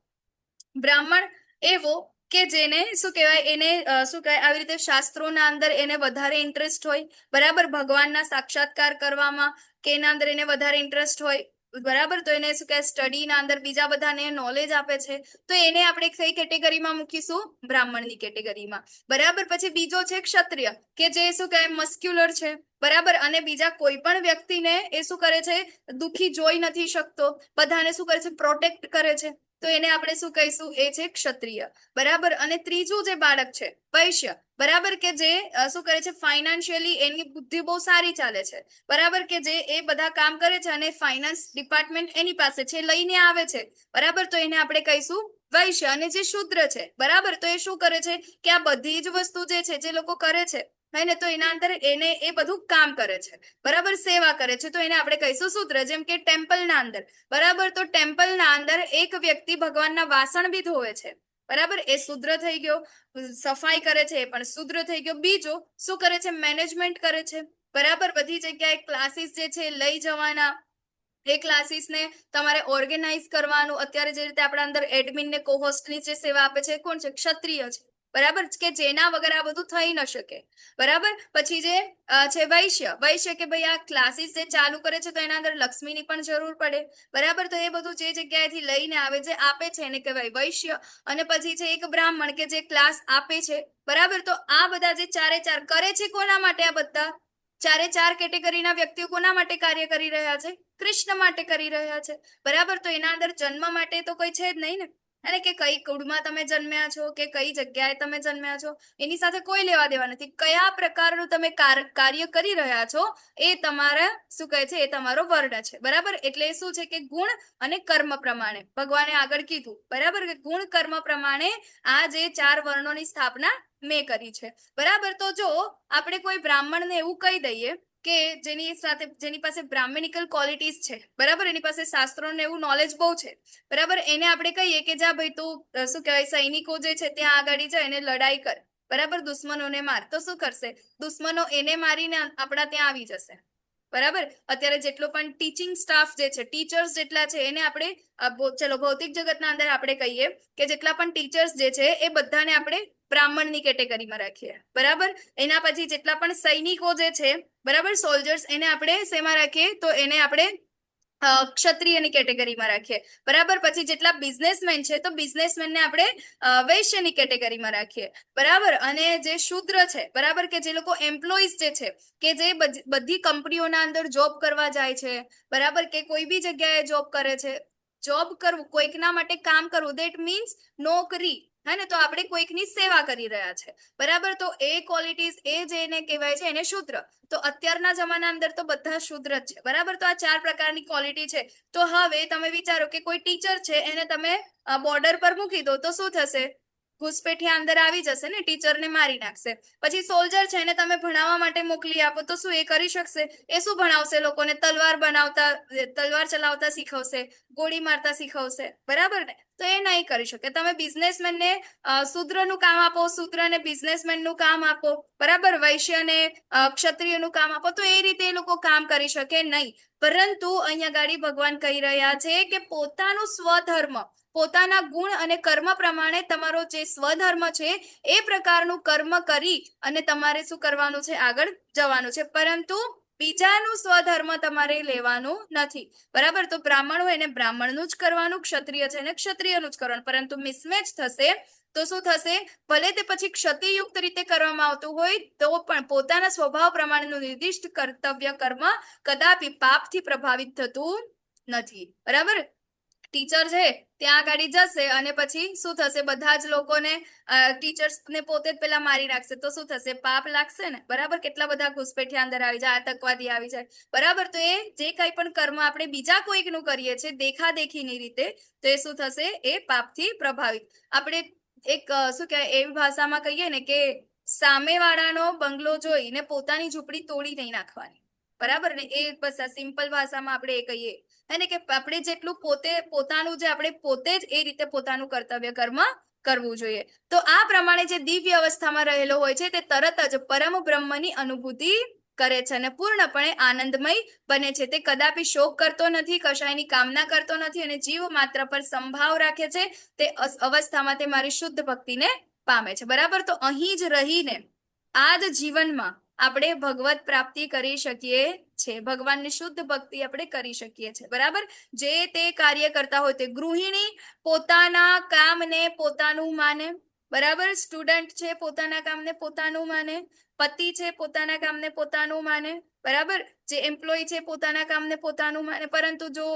Speaker 1: બ્રાહ્મણ એવો કે જેને શું કહેવાય, એને શું કહેવાય, આવી રીતે શાસ્ત્રોના અંદર એને વધારે ઇન્ટરેસ્ટ હોય, બરાબર, ભગવાનના સાક્ષાત્કાર કરવામાં કે એના અંદર એને વધારે ઇન્ટરેસ્ટ હોય, બરાબર, તો એને શું કહે સ્ટડીના અંદર બીજા બધાને નોલેજ આપે છે, તો એને આપણે કઈ કેટેગરીમાં મૂકીશું? બ્રાહ્મણની કેટેગરીમાં. બરાબર, પછી બીજો છે ક્ષત્રિય, કે જે શું કહે મસ્ક્યુલર છે. બરાબર, અને બીજા કોઈ પણ વ્યક્તિને એ શું કરે છે? દુખી જોઈ નથી શકતો, બધાને શું કરે છે? પ્રોટેક્ટ કરે છે, તો એને આપણે શું કહીશું? એ છે ક્ષત્રિય. બરાબર, અને ત્રીજું જે બાળક છે વૈશ્ય, બરાબર, કે જે શું કરે છે? ફાઇનાન્શિયલી એની બુદ્ધિ બહુ સારી ચાલે છે. બરાબર, કે જે એ બધા કામ કરે છે અને ફાઇનાન્સ ડિપાર્ટમેન્ટ એની પાસે છે, લઈને આવે છે. બરાબર, તો એને આપણે કહીશું વૈશ્ય. અને જે શૂદ્ર છે, બરાબર, તો એ શું કરે છે? કે આ બધી જ વસ્તુ જે છે જે લોકો કરે છે, હે ને, તો એના અંદર એને એ બધું કામ કરે છે. બરાબર, સેવા કરે છે, તો એને આપણે કહીશું શૂદ્ર. જેમ કે ટેમ્પલના અંદર, બરાબર, તો ટેમ્પલના અંદર એક વ્યક્તિ ભગવાનના વાસણ બી ધોવે છે. બરાબર, એ શૂદ્ર થઈ ગયો. સફાઈ કરે છે, એ પણ શૂદ્ર થઈ ગયો. બીજો શું કરે છે? મેનેજમેન્ટ કરે છે. બરાબર, બધી જગ્યાએ ક્લાસીસ જે છે લઈ જવાના, એ ક્લાસીસને તમારે ઓર્ગેનાઇઝ કરવાનું. અત્યારે જે રીતે આપણા અંદર એડમિન ને કોહોસ્ટની જે સેવા આપે છે, કોણ છે? ક્ષત્રિય છે. બરાબર, કે જેના વગર આ બધું થઈ ન શકે. બરાબર, પછી જે છે વૈશ્ય. વૈશ્ય કે ભાઈ આ ક્લાસીસ જે ચાલુ કરે છે, તો એના અંદર લક્ષ્મીની પણ જરૂર પડે. બરાબર, તો એ બધું જે જગ્યાએથી લઈને આવે, જે આપે છે, એને કહેવાય વૈશ્ય. અને પછી છે એક બ્રાહ્મણ, કે જે ક્લાસ આપે છે. બરાબર, તો આ બધા જે ચારે ચાર કરે છે, કોના માટે? આ બધા ચારે ચાર કેટેગરીના વ્યક્તિઓ કોના માટે કાર્ય કરી રહ્યા છે? કૃષ્ણ માટે કરી રહ્યા છે. બરાબર, તો એના અંદર જન્મ માટે તો કોઈ છે જ નહીં ને, અને કે કઈ કુળમાં તમે જન્મ્યા છો, કે કઈ જગ્યાએ તમે જન્મ્યા છો, એની સાથે કોઈ લેવા દેવા નથી. કયા પ્રકારનું તમે કાર્ય કરી રહ્યા છો, એ તમારા શું કહે છે? એ તમારો વર્ણ છે. બરાબર, એટલે શું છે કે ગુણ અને કર્મ પ્રમાણે ભગવાને આગળ કીધું. બરાબર, કે ગુણ કર્મ પ્રમાણે આ જે ચાર વર્ણોની સ્થાપના મેં કરી છે. બરાબર, તો જો આપણે કોઈ બ્રાહ્મણને એવું કહી દઈએ કે જેની પાસે બ્રાહ્મણિકલ ક્વોલિટીઝ છે, બરાબર, એની પાસે શાસ્ત્રોને એવું નોલેજ બહુ છે, બરાબર, એને આપણે કહીએ કે જા ભાઈ તું શું કહેવાય સૈનિકો જે છે ત્યાં આગળ જાય એને લડાઈ કર, બરાબર, દુશ્મનોને માર, તો શું કરશે? દુશ્મનો એને મારીને આપણા ત્યાં આવી જશે. બરાબર, અત્યારે જેટલો પણ ટીચિંગ સ્ટાફ જે છે, ટીચર્સ જેટલા છે, એને આપણે ચલો ભૌતિક જગતના અંદર આપણે કહીએ કે જેટલા પણ ટીચર્સ જે છે એ બધાને આપણે બ્રાહ્મણની કેટેગરીમાં રાખીએ. બરાબર, એના પછી જેટલા પણ સૈનિકો જે છે, બરાબર, સોલ્જર્સ, એને આપણે શેમાં રાખીએ? તો એને આપણે ક્ષત્રિયની કેટેગરીમાં રાખીએ. બરાબર, પછી જેટલા બિઝનેસમેન છે, તો બિઝનેસમેનને આપણે વૈશ્યની કેટેગરીમાં રાખીએ. બરાબર, અને જે શૂદ્ર છે, બરાબર, કે જે લોકો એમ્પ્લોઈઝ જે છે, કે જે બધી કંપનીઓના અંદર જોબ કરવા જાય છે, બરાબર, કે કોઈ બી જગ્યાએ જોબ કરે છે. જોબ કરવું, કોઈકના માટે કામ કરવું, દેટ મીન્સ નોકરી, હે ને, તો આપણે કોઈકની સેવા કરી રહ્યા છે. બરાબર, તો એ ક્વોલિટીઝ એ જેને કહેવાય છે એને શૂદ્ર. તો અત્યારના જમાના અંદર તો બધા શૂદ્ર જ છે. બરાબર, તો આ ચાર પ્રકારની ક્વોલિટી છે. તો હવે તમે વિચારો કે કોઈ ટીચર છે, એને તમે બોર્ડર પર મૂકી દો, તો શું થશે? ઘુસપેઠિયા અંદર આવી જશે ને, ટીચરને મારી નાખશે. પછી સોલ્જર છે, એને તમે ભણાવવા માટે મોકલી આપો, તો શું એ કરી શકશે? એ શું ભણાવશે? લોકોને તલવાર ચલાવતા શીખવશે, ગોળી મારતા શીખવશે. બરાબર ને, તો એ નહીં કરી શકે. તમે બિઝનેસમેનને શૂદ્રનું કામ આપો, શૂદ્રને બિઝનેસમેનનું કામ આપો, બરાબર, વૈશ્યને ક્ષત્રિયનું કામ આપો, તો એ રીતે એ લોકો કામ કરી શકે નહીં. પરંતુ અહીંયા ગાડી ભગવાન કહી રહ્યા છે કે પોતાનું સ્વધર્મ, પોતાના ગુણ અને કર્મ પ્રમાણે તમારો જે સ્વધર્મ છે એ પ્રકારનું કર્મ કરી અને તમારે શું કરવાનું છે? આગળ જવાનું છે. પરંતુ બીજાનું સ્વધર્મ તમારે લેવાનું નથી. બરાબર, તો બ્રાહ્મણ હોય એને બ્રાહ્મણનું જ કરવાનું, ક્ષત્રિય છે એને ક્ષત્રિયનું જ કરવાનું. પરંતુ મિસમેચ થશે તો શું થશે? ભલે તે પછી ક્ષતિયુક્ત રીતે કરવામાં આવતું હોય તો પણ પોતાના સ્વભાવ પ્રમાણેનું નિર્દિષ્ટ કર્તવ્ય કર્મ કદાપી પાપથી પ્રભાવિત થતું નથી. બરાબર, ટીચર છે ત્યાં આગળ જશે અને પછી શું થશે? બધા જ લોકોને ટીચર્સને પોતે જ પેલા મારી નાખશે, તો શું થશે? પાપ લાગશે ને. બરાબર, કેટલા બધા ઘુસપેઠિયા અંદર આવી જાય, આતંકવાદી આવી જાય. બરાબર, તો એ જે કઈ પણ કર્મ આપણે બીજા કોઈકનું કરીએ છીએ દેખાદેખીની રીતે, તો એ શું થશે? એ પાપથી પ્રભાવિત. આપણે એક શું કહેવાય એવી ભાષામાં કહીએ ને કે સામેવાળાનો બંગલો જોઈને પોતાની ઝૂંપડી તોડી નહીં નાખવાની. બરાબર ને, એ બસ સિમ્પલ ભાષામાં આપણે એ કહીએ, હે ને, કે આપણે જેટલું પોતાનું જે આપણે પોતે જ એ રીતે પોતાનું કર્તવ્ય કર્મ કરવું જોઈએ. તો આ પ્રમાણે જે દિવ્ય અવસ્થામાં રહેલો હોય છે તે તરત જ પરમ બ્રહ્મની અનુભૂતિ કરે છે અને પૂર્ણપણે આનંદમય બને છે. તે કદાપી શોક કરતો નથી, કશાયની કામના કરતો નથી અને જીવ માત્ર પર સંભાવ રાખે છે. તે અવસ્થામાં તે મારી શુદ્ધ ભક્તિને પામે છે. બરાબર, તો અહીં જ રહીને આ જ જીવનમાં આપણે ભગવત પ્રાપ્તિ કરી શકીએ છે. ભગવાનની શુદ્ધ ભક્તિ આપણે કરી શકીએ છીએ. બરાબર. જે તે કાર્ય કરતા હોય તે ગૃહિણી પોતાના કામને પોતાનું માને. બરાબર. સ્ટુડન્ટ છે પોતાના કામને પોતાનું માને. પતિ છે પોતાના કામને પોતાનું માને. બરાબર. જે એમ્પ્લોય છે પોતાના કામને પોતાનું માને. પરંતુ જો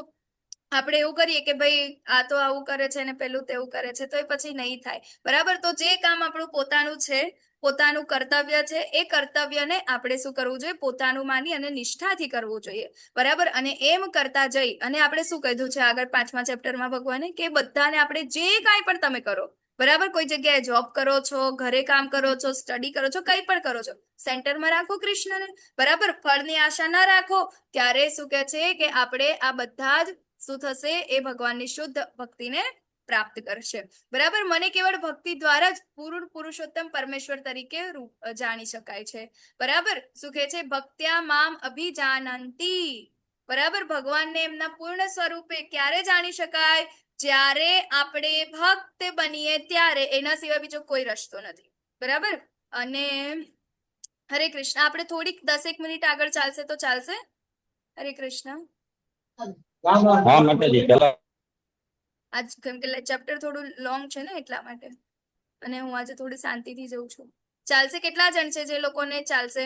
Speaker 1: આપણે એવું કરીએ કે ભાઈ આ તો આવું કરે છે ને પેલું તેવું કરે છે તો એ પછી નહીં થાય. બરાબર. તો જે કામ આપણું પોતાનું છે, પોતાનું કર્તવ્ય છે, એ કર્તવ્યને આપણે શું કરવું જોઈએ? પોતાનું માની અને નિષ્ઠાથી કરવું જોઈએ. બરાબર. અને એમ કરતા જઈ અને આપણે શું કીધું છે આગળ 5મા ચેપ્ટરમાં ભગવાને કે બધાને આપણે જે કાંઈ પણ તમે કરો, બરાબર, કોઈ જગ્યાએ જોબ કરો છો, ઘરે કામ કરો છો, સ્ટડી કરો છો, કંઈ પણ કરો છો, સેન્ટરમાં રાખો કૃષ્ણને. બરાબર. ફળની આશા ના રાખો. ત્યારે શું કહે છે કે આપણે આ બધા જ શું થશે? એ ભગવાનની શુદ્ધ ભક્તિને પ્રાપ્ત કરશે. બરાબર. મને કેવળ ભક્તિ દ્વારા જ પૂર્ણ પુરુષોત્તમ પરમેશ્વર તરીકે જાણી શકાય છે. બરાબર. શું કહે છે? ભક્ત્યા મામ અભિજાનંતી. બરાબર. ભગવાનને એમના પૂર્ણ સ્વરૂપે ક્યારે જાણી શકાય? જ્યારે આપણે ભક્ત બનીએ ત્યારે. એના સિવાય બીજો કોઈ રસ્તો નથી. બરાબર. અને હરે કૃષ્ણ. આપણે થોડીક 10 મિનિટ આગળ ચાલશે તો ચાલશે? હરે કૃષ્ણ.
Speaker 3: હા માતાજી ચલો.
Speaker 1: આજ કેમ કે ચેપ્ટર થોડું લોંગ છે ને એટલા માટે, અને હું આજે થોડી શાંતિથી જઉં છું. ચાલશે? કેટલા જણ છે જે લોકોને ચાલશે?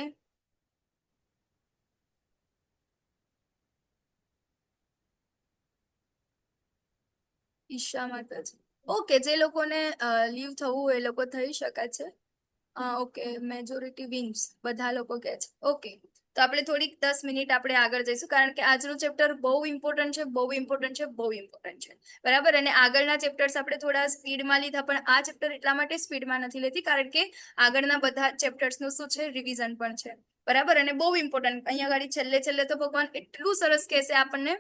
Speaker 1: ઈશા માતાજી. ઓકે. જે લોકોને લીવ થવું હોય એ લોકો થઈ શકે છે. ઓકે. મેજોરિટી વિન્સ બધા લોકો કહે છે. ઓકે. તો આપણે થોડીક 10 મિનિટ આપણે આગળ જઈશું કારણ કે આજનું ચેપ્ટર બહુ ઇમ્પોર્ટન્ટ છે, બહુ ઇમ્પોર્ટન્ટ છે, બહુ ઇમ્પોર્ટન્ટ છે. બરાબર. અને આગળના ચેપ્ટર્સ આપણે થોડા સ્પીડમાં લીધા, પણ આ ચેપ્ટર એટલા માટે સ્પીડમાં નથી લેતી કારણ કે આગળના બધા ચેપ્ટર્સનું શું છે? રિવિઝન પણ છે. બરાબર. અને બહુ ઇમ્પોર્ટન્ટ. અહીંયા આગળ છેલ્લે તો ભગવાન એટલું સરસ કહેશે, આપણને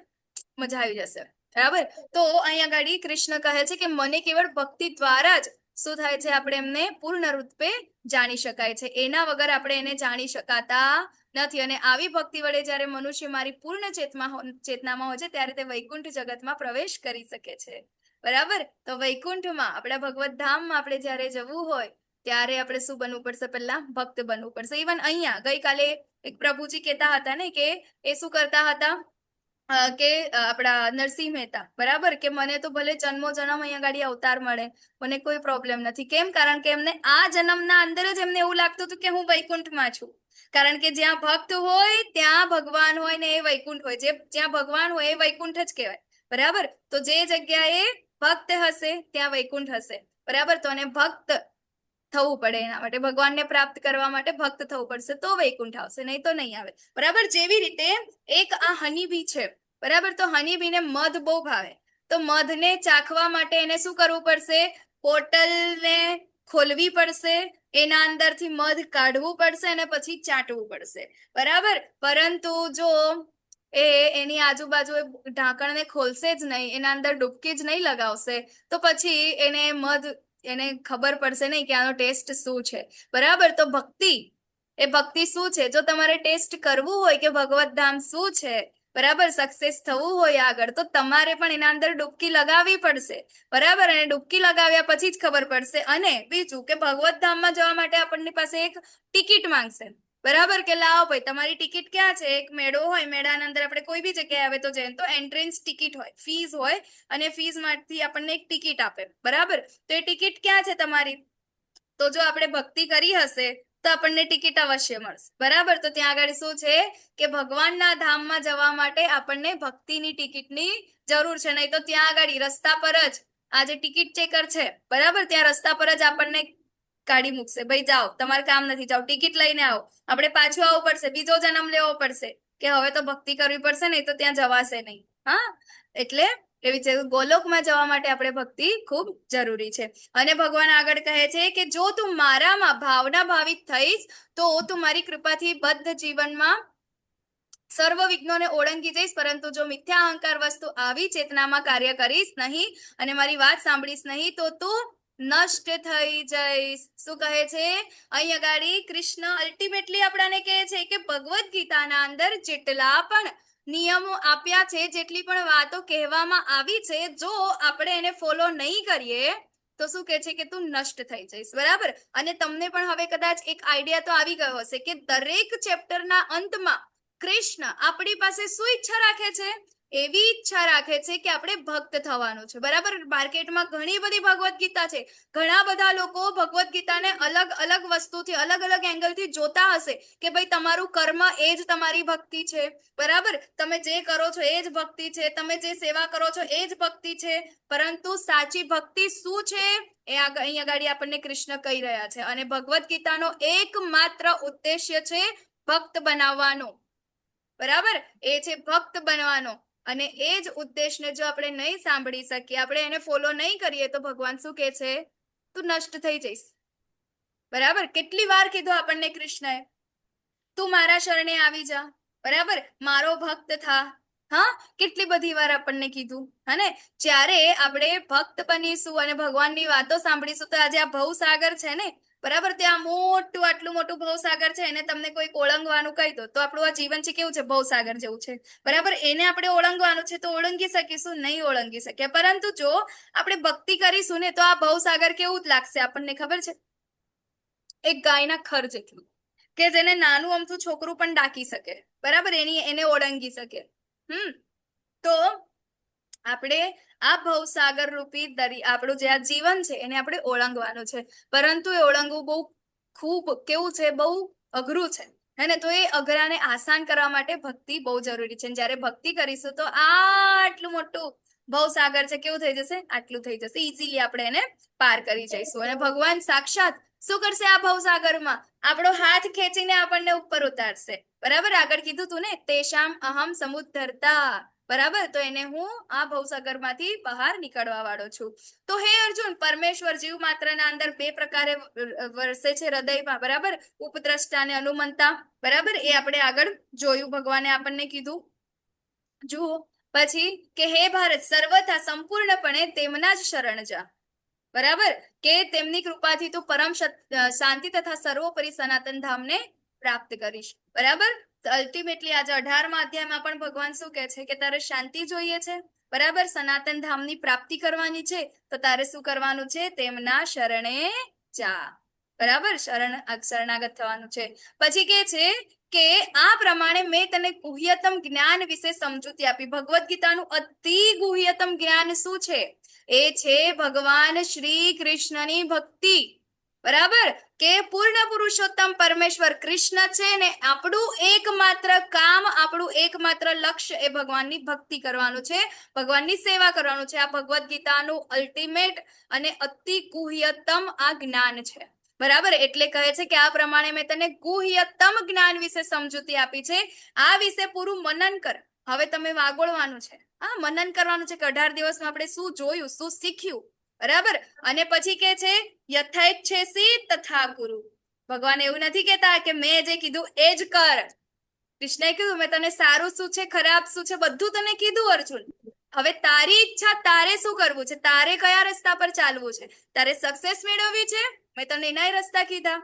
Speaker 1: મજા આવી જશે. બરાબર. તો અહીંયા આગળ કૃષ્ણ કહે છે કે મને કેવળ ભક્તિ દ્વારા જ શું થાય છે? આપણે એમને પૂર્ણ રૂપે જાણી શકાય છે. એના વગર આપણે એને જાણી શકાતા નથી. અને આવી ભક્તિ વડે જ્યારે મનુષ્ય મારી પૂર્ણ ચેતનામાં હોય છે ત્યારે તે વૈકુંઠ જગતમાં પ્રવેશ કરી શકે છે. બરાબર. તો વૈકુંઠમાં, આપણા ભગવત ધામમાં આપણે જ્યારે જવું હોય ત્યારે આપણે શું બનવું પડશે? પહેલા ભક્ત બનવું પડશે. ઇવન અહીંયા ગઈકાલે એક પ્રભુજી કહેતા હતા ને કે એ શું કરતા હતા કે આપણા નરસિંહ મહેતા, બરાબર, કે મને તો ભલે જન્મો જન્મ અહીંયા ગાડી અવતાર મળે, મને કોઈ પ્રોબ્લેમ નથી. કેમ? કારણ કે એમને આ જન્મના અંદર જ એમને એવું લાગતું હતું કે હું વૈકુંઠમાં છું. કારણ કે જ્યાં ભક્ત હોય ત્યાં ભગવાન હોય ને એ વૈકુંઠ હોય. જ્યાં ભગવાન હોય એ વૈકુંઠ જ કહેવાય. બરાબર. તો જે જગ્યાએ ભક્ત હશે ત્યાં વૈકુંઠ હશે. બરાબર. તો અને ભક્ત થવું પડે. એના માટે ભગવાનને પ્રાપ્ત કરવા માટે ભક્ત થવું પડશે તો વૈકુંઠ આવશે, નહીં તો નહીં આવે. બરાબર. જેવી રીતે એક આ હનીબી છે. બરાબર. તો હનીબીને મધ બહુ ભાવે. તો મધને ચાખવા માટે એને શું કરવું પડશે? બોટલને ખોલવી પડશે, એના અંદરથી મધ કાઢવું પડશે અને પછી ચાટવું પડશે. બરાબર. પરંતુ જો એની આજુબાજુ ઢાંકણને ખોલશે જ નહીં, એના અંદર ડૂબકી જ નહીં લગાવશે, તો પછી એને ખબર પડશે નહીં કે આનો ટેસ્ટ શું છે. બરાબર. તો ભક્તિ શું છે? જો તમારે ટેસ્ટ કરવું હોય કે ભગવત ધામ શું છે, બરાબર, સક્સેસ થવું હોય આગળ, તો તમારે પણ એના અંદર ડૂબકી લગાવવી પડશે. બરાબર. અને ડૂબકી લગાવ્યા પછી જ ખબર પડશે. અને બીજું કે ભગવત ધામમાં જવા માટે આપણની પાસે એક ટિકિટ માંગશે. બરાબર. કે લાવો ભાઈ તમારી ટિકિટ ક્યાં છે? એક મેળો હોય, મેળાના અંદર આપણે કોઈ બી જગ્યાએ આવે તો જઈએ તો એન્ટ્રન્સ ટિકિટ હોય, ફીસ હોય, અને ફીસ માંથી આપણને એક ટિકિટ આપે. બરાબર. તો એ ટિકિટ ક્યાં છે તમારી? તો જો આપણે ભક્તિ કરી હશે તો આપણને ટિકિટ અવશ્ય મળશે. બરાબર. તો ત્યાં આગળ શું છે કે ભગવાનના ધામમાં જવા માટે આપણને ભક્તિની ટિકિટની જરૂર છે. નહીં તો ત્યાં આગળ રસ્તા પર જ આ જે ટિકિટ ચેકર છે, બરાબર, ત્યાં રસ્તા પર જ આપણને કાઢી મૂકશે. ભાઈ જાઓ, તમારે કામ નથી, જાઓ, ટિકિટ લઈને આવો. આપણે પાછું આવવું પડશે, બીજો જન્મ લેવો પડશે કે હવે તો ભક્તિ કરવી પડશે, નહીં તો ત્યાં જવાશે નહીં. હા. એટલે એવી છે ગોલોકમાં જવા માટે આપણે ભક્તિ ખૂબ જરૂરી છે. અને ભગવાન આગળ કહે છે કે જો તું મારામાં ભાવના ભાવિત થઈશ તો તું મારી કૃપાથી બદ્ધ જીવનમાં સર્વ વિઘ્નોને ઓળંગી જઈશ. પરંતુ જો મિથ્યા અહંકાર વસ્તુ આવી ચેતનામાં કાર્ય કરીશ નહીં અને મારી વાત સાંભળીશ નહીં તો તું નષ્ટ થઈ જઈશ. શું કહે છે અહીં અગાડી? કૃષ્ણ અલ્ટિમેટલી આપણાને કહે છે કે ભગવદ્ ગીતાના અંદર જેટલા પણ નિયમો આપ્યા છે, જેટલી પણ વાતો કહેવામાં આવી છે, જો આપણે એને ફોલો નહીં કરીએ તો શું કહે છે કે તું નષ્ટ થઈ જઈશ. બરાબર. અને તમને પણ હવે કદાચ એક આઈડિયા તો આવી ગયો હશે કે દરેક ચેપ્ટરના અંતમાં કૃષ્ણ આપણી પાસે શું ઈચ્છા રાખે છે? એવી ઈચ્છા રાખે છે કે આપણે ભક્ત થવાનું છે, બરાબર. માર્કેટમાં ઘણી બધી ભગવદ્ ગીતા છે. ઘણા બધા લોકો ભગવદ્ ગીતાને અલગ અલગ વસ્તુથી, અલગ અલગ એંગલથી જોતા હશે કે ભાઈ તમારું કર્મ એ જ તમારી ભક્તિ છે, બરાબર. તમે જે કરો છો એ જ ભક્તિ છે, તમે જે સેવા કરો છો એ જ ભક્તિ છે. પરંતુ સાચી ભક્તિ શું છે એ અહીં આગળ આપણને કૃષ્ણ કહી રહ્યા છે. અને ભગવદ્ ગીતાનો એકમાત્ર ઉદ્દેશ્ય છે ભક્ત બનાવવાનો, બરાબર. એ છે ભક્ત બનવાનો. અને એ જ ઉદ્દેશને જો આપણે નહીં સાંભળી શકીએ, આપણે એને ફોલો નહીં કરીએ, તો ભગવાન શું કહે છે? તું નષ્ટ થઈ જઈશ, બરાબર. કેટલી વાર કીધું આપણને કૃષ્ણએ, તું મારા શરણે આવી જા, બરાબર, મારો ભક્ત થા. હા, કેટલી બધી વાર આપણને કીધું, હને. જ્યારે આપણે ભક્ત બનીશું અને ભગવાનની વાતો સાંભળીશું, તો આજે આ ભવસાગર છે ને, બરાબર, ત્યાં મોટું, આટલું મોટું ભવસાગર છે, એને તમને કોઈ ઓળંગવાનું કહી દો તો આપણું આ જીવન છે કેવું છે? ભવસાગર જેવું છે, બરાબર. એને આપણે ઓળંગવાનું છે તો ઓળંગી શકીશું? નહીં ઓળંગી શકીએ. પરંતુ જો આપણે ભક્તિ કરીશું ને, તો આ ભવસાગર કેવું જ લાગશે આપણને, ખબર છે? એક ગાયના ખર જેટલું, કે જેને નાનું અમથું છોકરું પણ ડાકી શકે, બરાબર, એને ઓળંગી શકે. તો આપણે આ ભવસાગર રૂપી આપણું જે આ જીવન છે એને આપણે ઓળંગવાનું છે. પરંતુ એ ઓળંગવું બહુ ખૂબ કેવું છે? બહુ અઘરું છે, હે ને. તો એ અઘરાને આસાન કરવા માટે ભક્તિ બહુ જરૂરી છે. જ્યારે ભક્તિ કરીશું તો આટલું મોટું ભવસાગર છે કેવું થઈ જશે? આટલું થઈ જશે. ઇઝીલી આપણે એને પાર કરી જઈશું. અને ભગવાન સાક્ષાત શું કરશે? આ ભવસાગરમાં આપણો હાથ ખેંચીને આપણને ઉપર ઉતારશે, બરાબર. આગળ કીધું તું ને, તેશામ અહમ સમુદ્ધરતા, બરાબર. તો એને હું આ ભવસાગરમાંથી બહાર નીકળવા વાળો છું. તો હે અર્જુન, પરમેશ્વર જીવ માત્રના અંદર બે પ્રકારે વરસે છે હૃદયમાં, બરાબર. ઉપદ્રષ્ટા અને અનુમંતા, બરાબર. એ આપણે આગળ જોયું, ભગવાને આપણને કીધું. જુઓ પછી કે હે ભારત, સર્વથા સંપૂર્ણપણે તેમના જ શરણ જા, બરાબર. કે તેમની કૃપાથી તું પરમ શાંતિ તથા સર્વોપરી સનાતન ધામને પ્રાપ્ત કરીશ, બરાબર. અલ્ટિમેટલી આજે 18મા અધ્યાયમાં પણ ભગવાન શું કહે છે? કે તારે શાંતિ જોઈએ છે, બરાબર, સનાતન ધામની પ્રાપ્તિ કરવાની છે, તો તારે શું કરવાનું છે? તેમના શરણે જા, બરાબર. શરણાગત થવાનું છે. પછી કે છે કે આ પ્રમાણે મેં તને ગુહ્યતમ જ્ઞાન વિશે સમજૂતી આપી. ભગવદ્ ગીતાનું અતિ ગુહ્યતમ જ્ઞાન શું છે? એ છે ભગવાન શ્રી કૃષ્ણની ભક્તિ, બરાબર. કે પૂર્ણ પુરુષોત્તમ પરમેશ્વર કૃષ્ણ છે ને, આપણું એકમાત્ર કામ, આપણું એકમાત્ર લક્ષ્ય એ ભગવાનની ભક્તિ કરવાનું છે, ભગવાનની સેવા કરવાનું છે. આ ભગવદ્ ગીતાનું અલ્ટિમેટ અને અતિ ગુહ્યતમ આ જ્ઞાન છે, બરાબર. એટલે કહે છે કે આ પ્રમાણે મેં તને ગુહ્યતમ જ્ઞાન વિશે સમજૂતી આપી છે. આ વિશે પૂરું મનન કર. હવે તમે વાગોળવાનું છે, હા, મનન કરવાનું છે કે 18 દિવસમાં આપણે શું જોયું, શું શીખ્યું, બરાબર. અને પછી કે છે યથૈચ્છસી તથા ગુરુ. ભગવાન એવું નથી કહેતા કે મેં જે કીધું એ જ કર. કૃષ્ણએ કીધું મેં તને સારું શું છે, ખરાબ શું છે, બધું તને કીધું અર્જુન. હવે તારી ઈચ્છા, તારે શું કરવું છે? તારે કયા રસ્તા પર ચાલવું છે? તારે સક્સેસ મેળવવી છે? મેં તને એના રસ્તા કીધા.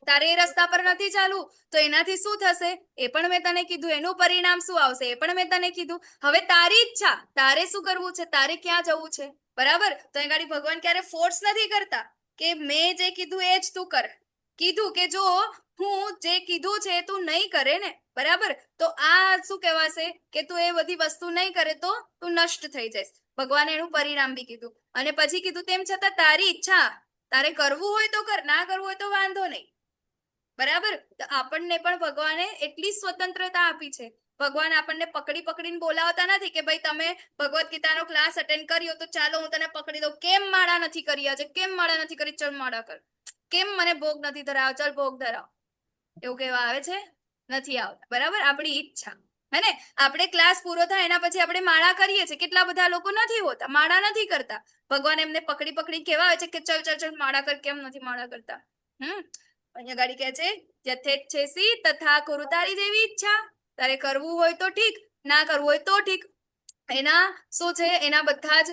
Speaker 1: તારે એ રસ્તા પર નથી ચાલવું તો એનાથી શું થશે એ પણ મેં તને કીધું. એનું પરિણામ શું આવશે એ પણ મેં તને કીધું. હવે તારી ઈચ્છા, તારે શું કરવું છે, તારે ક્યાં જવું છે, બરાબર. તો અહીં ગાડી ભગવાન ક્યારે ફોર્સ નથી કરતા કે મેં જે કીધું એ જ તું કર. કીધું કે જો હું જે કીધું છે તું નહીં કરે ને, બરાબર, તો આ શું કહેવાશે કે તું એ બધી વસ્તુ નહીં કરે તો તું નષ્ટ થઈ જઈશ. ભગવાને એનું પરિણામ બી કીધું. અને પછી કીધું તેમ છતાં તારી ઈચ્છા, તારે કરવું હોય તો કર, ના કરવું હોય તો વાંધો નહીં, બરાબર. તો આપણને પણ ભગવાને એટલી સ્વતંત્રતા આપી છે. ભગવાન આપણને પકડી પકડીને બોલાવતા નથી કે ભાઈ તમે ભગવદ્ ગીતાનો ક્લાસ અટેન્ડ કર્યો તો ચાલો હું તને પકડી દઉં. કેમ માળા નથી કરી આજે? કેમ માળા નથી કરી? ચલ માળા કર. કેમ મને ભોગ નથી ધરાવ? ચલ ભોગ ધરાવ. એવું કહેવા આવે છે? નથી આવતા, બરાબર. આપણી ઈચ્છા, હે ને. આપણે ક્લાસ પૂરો થાય એના પછી આપણે માળા કરીએ છીએ. કેટલા બધા લોકો નથી હોતા, માળા નથી કરતા. ભગવાન એમને પકડી પકડી કહેવા આવે છે કે ચલ ચલ ચલ માળા કર. કેમ નથી માળા કરતા? અહીંયા ગાડી કહે છે યથેચ્છસી તથા કુરુ. તારી જેવી ઈચ્છા, તારે કરવું હોય તો ઠીક, ના કરવું હોય તો ઠીક. એના શું છે? એના બધા જ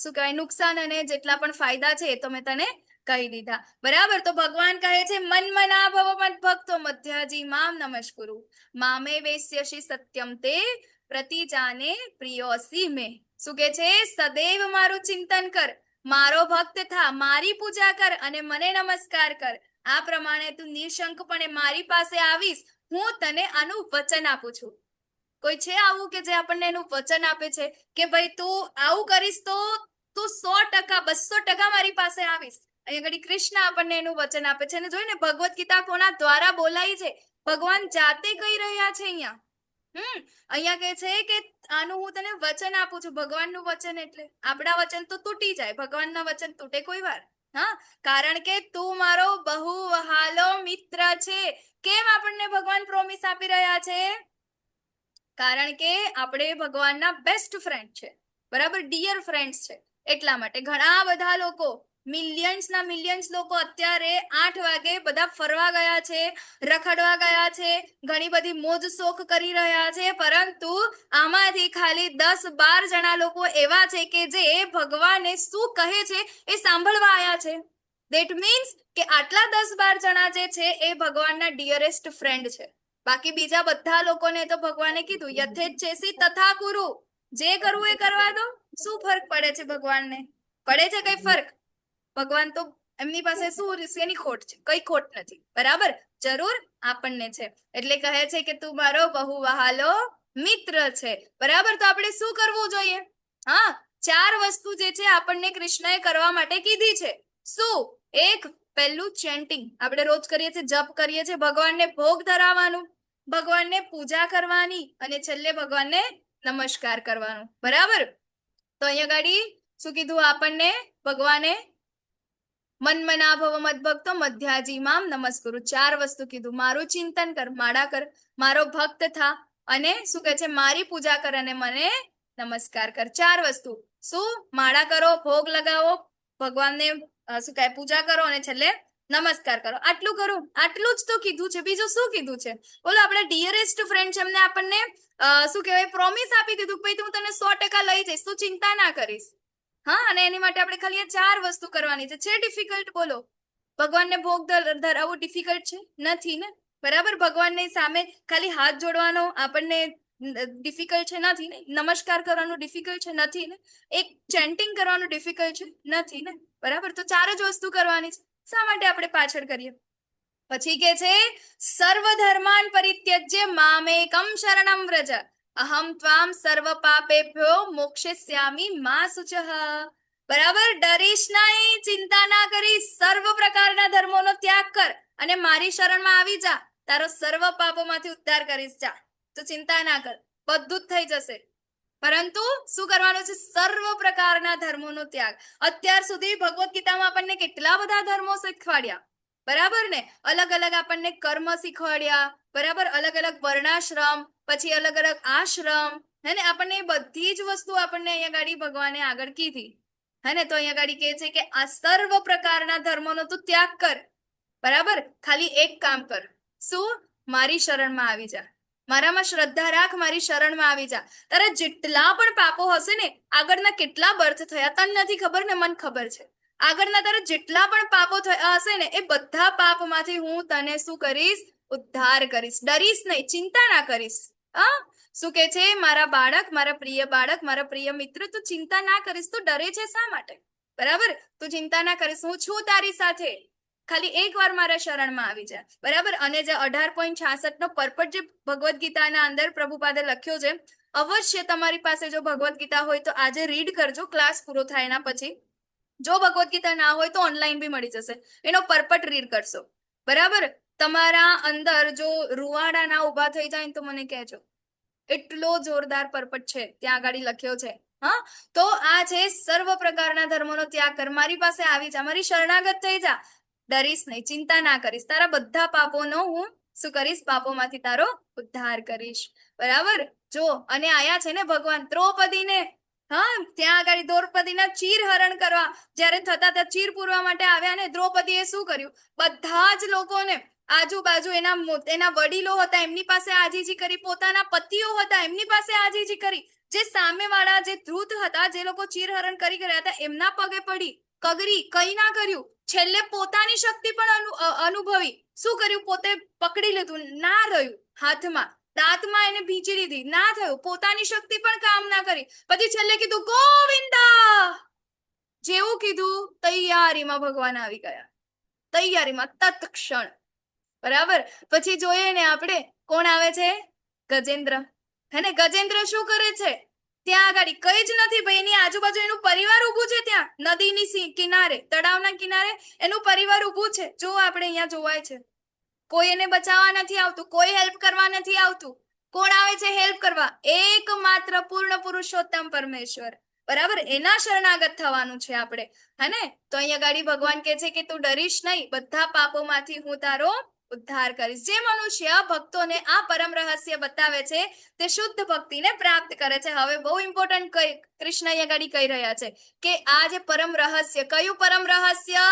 Speaker 1: શું કહેવાય નુકસાન અને જેટલા પણ ફાયદા છે એ તો મેં તને કહી દીધા, બરાબર. તો ભગવાન કહે છે મન મના ભવ મદ ભક્તો મધ્યાજી મામ નમસ્કુરુ મામે વેશ્યસી સત્યમ તે પ્રતિજાને પ્રિયોસી મે. શું કે છે? સદૈવ મારું ચિંતન કર, મારો ભક્ત થા, મારી પૂજા કર અને મને નમસ્કાર કર. આ પ્રમાણે તું નિશંકપણે મારી પાસે આવીશ, હું તને આનું વચન આપું છું. કોઈ છે આવું કે જે આપણને એનું વચન આપે છે કે ભાઈ તું આવું કરીશ તો તું 100% 200% મારી પાસે આવીશ? અહીંયા ઘડી કૃષ્ણ આપણને એનું વચન આપે છે. અને જોઈને ભગવદ્ ગીતા કોના દ્વારા બોલાઈ છે? ભગવાન જાતે કહી રહ્યા છે અહીંયા. અહીંયા કહે છે કે આનું હું તને વચન આપું છું. ભગવાનનું વચન એટલે આપણા વચન તો તૂટી જાય, ભગવાનના વચન તૂટે કોઈ વાર? હા, કારણ કે તું મારો બહુ વહાલો મિત્ર છે. કેમ આપણને ભગવાન પ્રોમિસ આપી રહ્યા છે? કારણ કે આપણે ભગવાનના બેસ્ટ ફ્રેન્ડ છે, બરાબર, ડિયર ફ્રેન્ડ્સ છે. એટલા માટે ઘણા બધા લોકો, મિલિયન્સ લોકો અત્યારે 8 વાગે બધા ફરવા ગયા છે, રખડવા ગયા છે, ઘણી બધી મોજ શોખ કરી રહ્યા છે. પરંતુ આમાંથી ખાલી 10-12 જણા લોકો એવા છે કે જે ભગવાને શું કહે છે એ સાંભળવા આવ્યા છે. ધેટ મીન્સ કે આટલા 10-12 જણા જે છે એ ભગવાનના ડિયરેસ્ટ ફ્રેન્ડ છે. બાકી બીજા બધા લોકોને તો ભગવાને કીધું યથેચ્છેસી તથા કુરુ, જે કરવું એ કરવા દો. શું ફરક પડે છે ભગવાનને? પડે છે કઈ ફરક? ભગવાન તો એમની પાસે શું એની ખોટ છે? કઈ ખોટ નથી, બરાબર. જરૂર આપણને છે એટલે કહે છે કે તું મારો બહુ વહાલો મિત્ર છે, બરાબર. તો આપણે શું કરવું જોઈએ? હા, 4 વસ્તુ જે છે આપણને કૃષ્ણએ કરવા માટે કીધી છે. શું? એક, પહેલું ચેન્ટિંગ, આપણે રોજ કરીએ છીએ, જપ કરીએ છીએ, ભગવાનને ભોગ ધરાવવાનું, ભગવાનને પૂજા કરવાની, અને છેલ્લે ભગવાનને નમસ્કાર કરવાનો, બરાબર. તો અહીંયા ગાડી શું કીધું આપણને ભગવાને? મન્મના ભવ મદ્ભક્તો મધ્યાજી મામ નમસ્કુરુ. 4 વસ્તુ કીધું. મારું ચિંતન કર, માળા કર, મારો ભક્ત થા, અને શું કહે છે? મારી પૂજા કર અને મને નમસ્કાર કર. 4 વસ્તુ. શું? માળા કરો, ભોગ લગાવો, ભગવાનને શું કહે પૂજા કરો, અને છેલ્લે નમસ્કાર કરો. આટલું કરું, આટલું જ તો કીધું છે. બીજું શું કીધું છે? બોલો, આપણા ડિયરેસ્ટ ફ્રેન્ડ છે, એમને આપણને શું કહેવાય પ્રોમિસ આપી દીધું કે ભાઈ તું તને 100% લઈ જઈશ, તું ચિંતા ના કરીશ. હા, અને એની માટે આપણે ખાલી 4 વસ્તુ કરવાની છે. છે ડિફિકલ્ટ? બોલો, ભગવાનને ભોગ ધરાવવું ડિફિકલ્ટ છે? નથી ને, બરાબર. ભગવાનની સામે ખાલી હાથ જોડવાનો આપણને ડિફિકલ્ટ છે? નથી ને. નમસ્કાર કરવાનું ડિફિકલ્ટ છે? નથી ને. એક ચેન્ટિંગ કરવાનું ડિફિકલ્ટ છે? નથી ને, બરાબર. તો 4 જ વસ્તુ કરવાની છે. શા માટે આપણે પાછળ કરીએ? પછી કે છે સર્વ ધર્માન પરિત્યજ્ય મામેકમ શરણમ વ્રજ અહમ ત્વામ સર્વ પાપેભ્યો મોક્ષયસ્યામિ મા શુચઃ. બરાબર. ડરીશ નહીં, ચિંતા ના કરીશ, સર્વ પ્રકારના ધર્મોનો ત્યાગ કર અને મારી શરણમાં આવી જા. તારો સર્વ પાપોમાંથી ઉદ્ધાર કરીશ. જા, તો ચિંતા ના કર, બધું જ થઈ જશે. પરંતુ શું કરવાનું છે? સર્વ પ્રકારના ધર્મોનો ત્યાગ. અત્યાર સુધી ભગવદ્ ગીતામાં આપણને કેટલા બધા ધર્મો શીખવાડ્યા, બરાબર ને. અલગ અલગ આપણને કર્મ શીખવાડ્યા, બરાબર. અલગ અલગ વર્ણાશ્રમ, પછી અલગ અલગ આશ્રમ, હે ને. આપણને બધી જ વસ્તુ આપણને અહીંયા ગાડી ભગવાને આગળ કીધી, હે ને. તો અહીંયા ગાડી કહે છે કે આ સર્વ પ્રકારના ધર્મોનો તું ત્યાગ કર, બરાબર. ખાલી એક કામ કર. શું? મારી શરણમાં આવી જા, મારામાં શ્રદ્ધા રાખ, મારી શરણમાં આવી જા. તારા જેટલા પણ પાપો હશે ને, આગળના કેટલા બર્થ થયા તને નથી ખબર ને, મને ખબર છે. આગળના તારા જેટલા પણ પાપો થયા હશે ને, એ બધા પાપમાંથી હું તને શું કરીશ? ઉદ્ધાર કરીશ. ડરીશ નહીં, ચિંતા ના કરીશ. હા, શું કે છે? મારા બાળક, મારા પ્રિય બાળક, મારા પ્રિય મિત્ર, તું ચિંતા ના કરીશ. તું ડરે છે શા માટે? બરાબર. તું ચિંતા ના કરીશ, હું છું તારી સાથે. ખાલી એકવાર મારા શરણમાં આવી જાય, બરાબર. અને જે 18.66 નો પર્પટ જે ભગવદ્ ગીતાના અંદર પ્રભુપાદે લખ્યો છે, અવશ્ય તમારી પાસે જો ભગવદ્ ગીતા હોય તો આજે રીડ કરજો, ક્લાસ પૂરો થાય એના પછી. જો ભગવદ્ ગીતા ના હોય તો ઓનલાઈન બી મળી જશે, એનો પર્પટ રીડ કરશો, બરાબર. તમારા અંદર જો રૂવાડા ના ઉભા થઈ જાય ને તો મને કહેજો. એટલો જોરદાર પર્પટ છે ત્યાં આગળ લખ્યો છે. હા, તો આ છે સર્વ પ્રકારના ધર્મોનો ત્યાગ કર, મારી પાસે આવી જા, મારી શરણાગત થઈ જા. ડરીશ નહીં, ચિંતા ના કરીશ. તારા બધા પાપોનો હું શું કરીશ? પાપોમાંથી તારો ઉદ્ધાર કરીશ, બરાબર. જો, અને આયા છે ને ભગવાન દ્રૌપદીને, હા, ત્યાં આગળ દ્રૌપદીના ચીર હરણ કરવા જ્યારે થતા ચીર પૂરવા માટે આવ્યા ને, દ્રૌપદીએ શું કર્યું? બધા જ લોકોને આજુબાજુ એના વડીલો હતા એમની પાસે આજીજી કરી, પોતાના પતિઓ હતા એમની પાસે આજીજી કરી, જે સામેવાળા જે ધ્રુત હતા, જે લોકો ચીરહરણ કરી ગયા હતા, એમના પગે પડી, કગરી, કઈ ના કર્યું. છેલ્લે પોતાની શક્તિ પણ અનુભવી. શું કર્યું? પોતે પકડી લીધું, ના રહ્યું હાથમાં, દાંતમાં એને ભીંચી લીધી, ના થયું. પોતાની શક્તિ પણ કામ ના કરી. પછી છેલ્લે કીધું ગોવિંદા. જેવું કીધું તૈયારીમાં ભગવાન આવી ગયા, તૈયારીમાં તત્ક્ષણ. બરાબર. પછી જોઈએ ને આપણે કોણ આવે છે? ગજેન્દ્ર. હે ને? ગજેન્દ્ર શું કરે છે? ત્યાં આગળ કઈ જ નથી ભાઈ, એની આજુબાજુ એનું પરિવાર ઊભું છે, ત્યાં નદીની કિનારે, તળાવના કિનારે એનું પરિવાર ઊભું છે. જો આપણે અહીંયા જોવાય છે, કોઈ એને બચાવવા નથી આવતું, કોઈ હેલ્પ કરવા નથી આવતું. કોણ આવે છે હેલ્પ કરવા? એકમાત્ર પૂર્ણ પુરુષોત્તમ પરમેશ્વર. બરાબર, એના શરણાગત થવાનું છે આપણે, હે ને? તો અહીંયા ગાડી ભગવાન કહે છે કે તું ડરીશ નહીં, બધા પાપોમાંથી હું તારો ઉદ્ધાર કરીશ. જે મનુષ્ય ભક્તોને આ પરમ રહસ્ય બતાવે છે તે શુદ્ધ ભક્તિને પ્રાપ્ત કરે છે. હવે બહુ ઇમ્પોર્ટન્ટ કૃષ્ણ અહીંયા ગાડી કહી રહ્યા છે કે આ જે પરમ રહસ્ય, કયું પરમ રહસ્ય?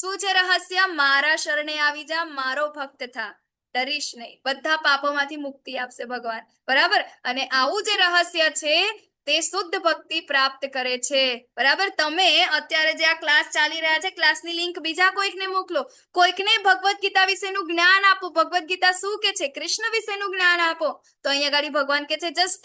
Speaker 1: શું છે રહસ્ય? મારા શરણે આવી જા, મારો ભક્ત થા, ડરીશ નહીં, બધા પાપોમાંથી મુક્તિ આપશે ભગવાન. બરાબર. અને આવું જે રહસ્ય છે તે શુદ્ધ ભક્તિ પ્રાપ્ત કરે છે. બરાબર. તમે અત્યારે જે આ ક્લાસ ચાલી રહ્યા છે, ક્લાસની લિંક બીજા કોઈકને મોકલો, કોઈકને ભગવદ્ ગીતા વિશેનું જ્ઞાન આપો. ભગવદ્ ગીતા શું કે છે, કૃષ્ણ વિશેનું જ્ઞાન આપો. તો અહીંયા ગાડી ભગવાન કે છે જસ્ટ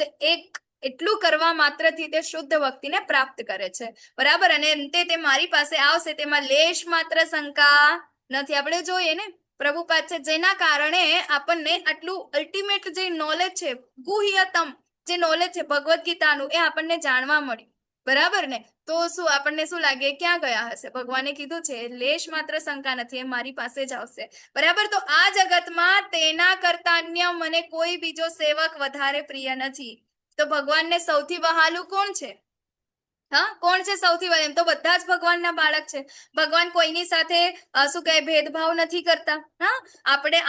Speaker 1: એટલું કરવા માત્રથી તે શુદ્ધ ભક્તિને પ્રાપ્ત કરે છે. બરાબર. અને અંતે તે મારી પાસે આવશે, તેમાં લેશ માત્ર શંકા નથી. આપણે જોઈએ ને પ્રભુપાદ છે, જેના કારણે આપણને આટલું અલ્ટિમેટ જે નોલેજ છે, ગુહ્યતમ જે નોલેજ છે ભગવદ્ ગીતાનું, એ આપણને જાણવા મળ્યું. બરાબર ને? તો શું આપણને શું લાગે, ક્યાં ગયા હશે? ભગવાને કીધું છે લેશ માત્ર શંકા નથી, એ મારી પાસે જ આવશે. બરાબર. તો આ જગતમાં તેના કરતા અન્ય મને કોઈ બીજો સેવક વધારે પ્રિય નથી. તો ભગવાનને સૌથી વહાલું કોણ છે? હા, કોણ છે સૌથી વધારે? એમ તો બધા જ ભગવાનના બાળક છે. ભગવાન કોઈની સાથે શું કહે, ભેદભાવ નથી કરતા. હા,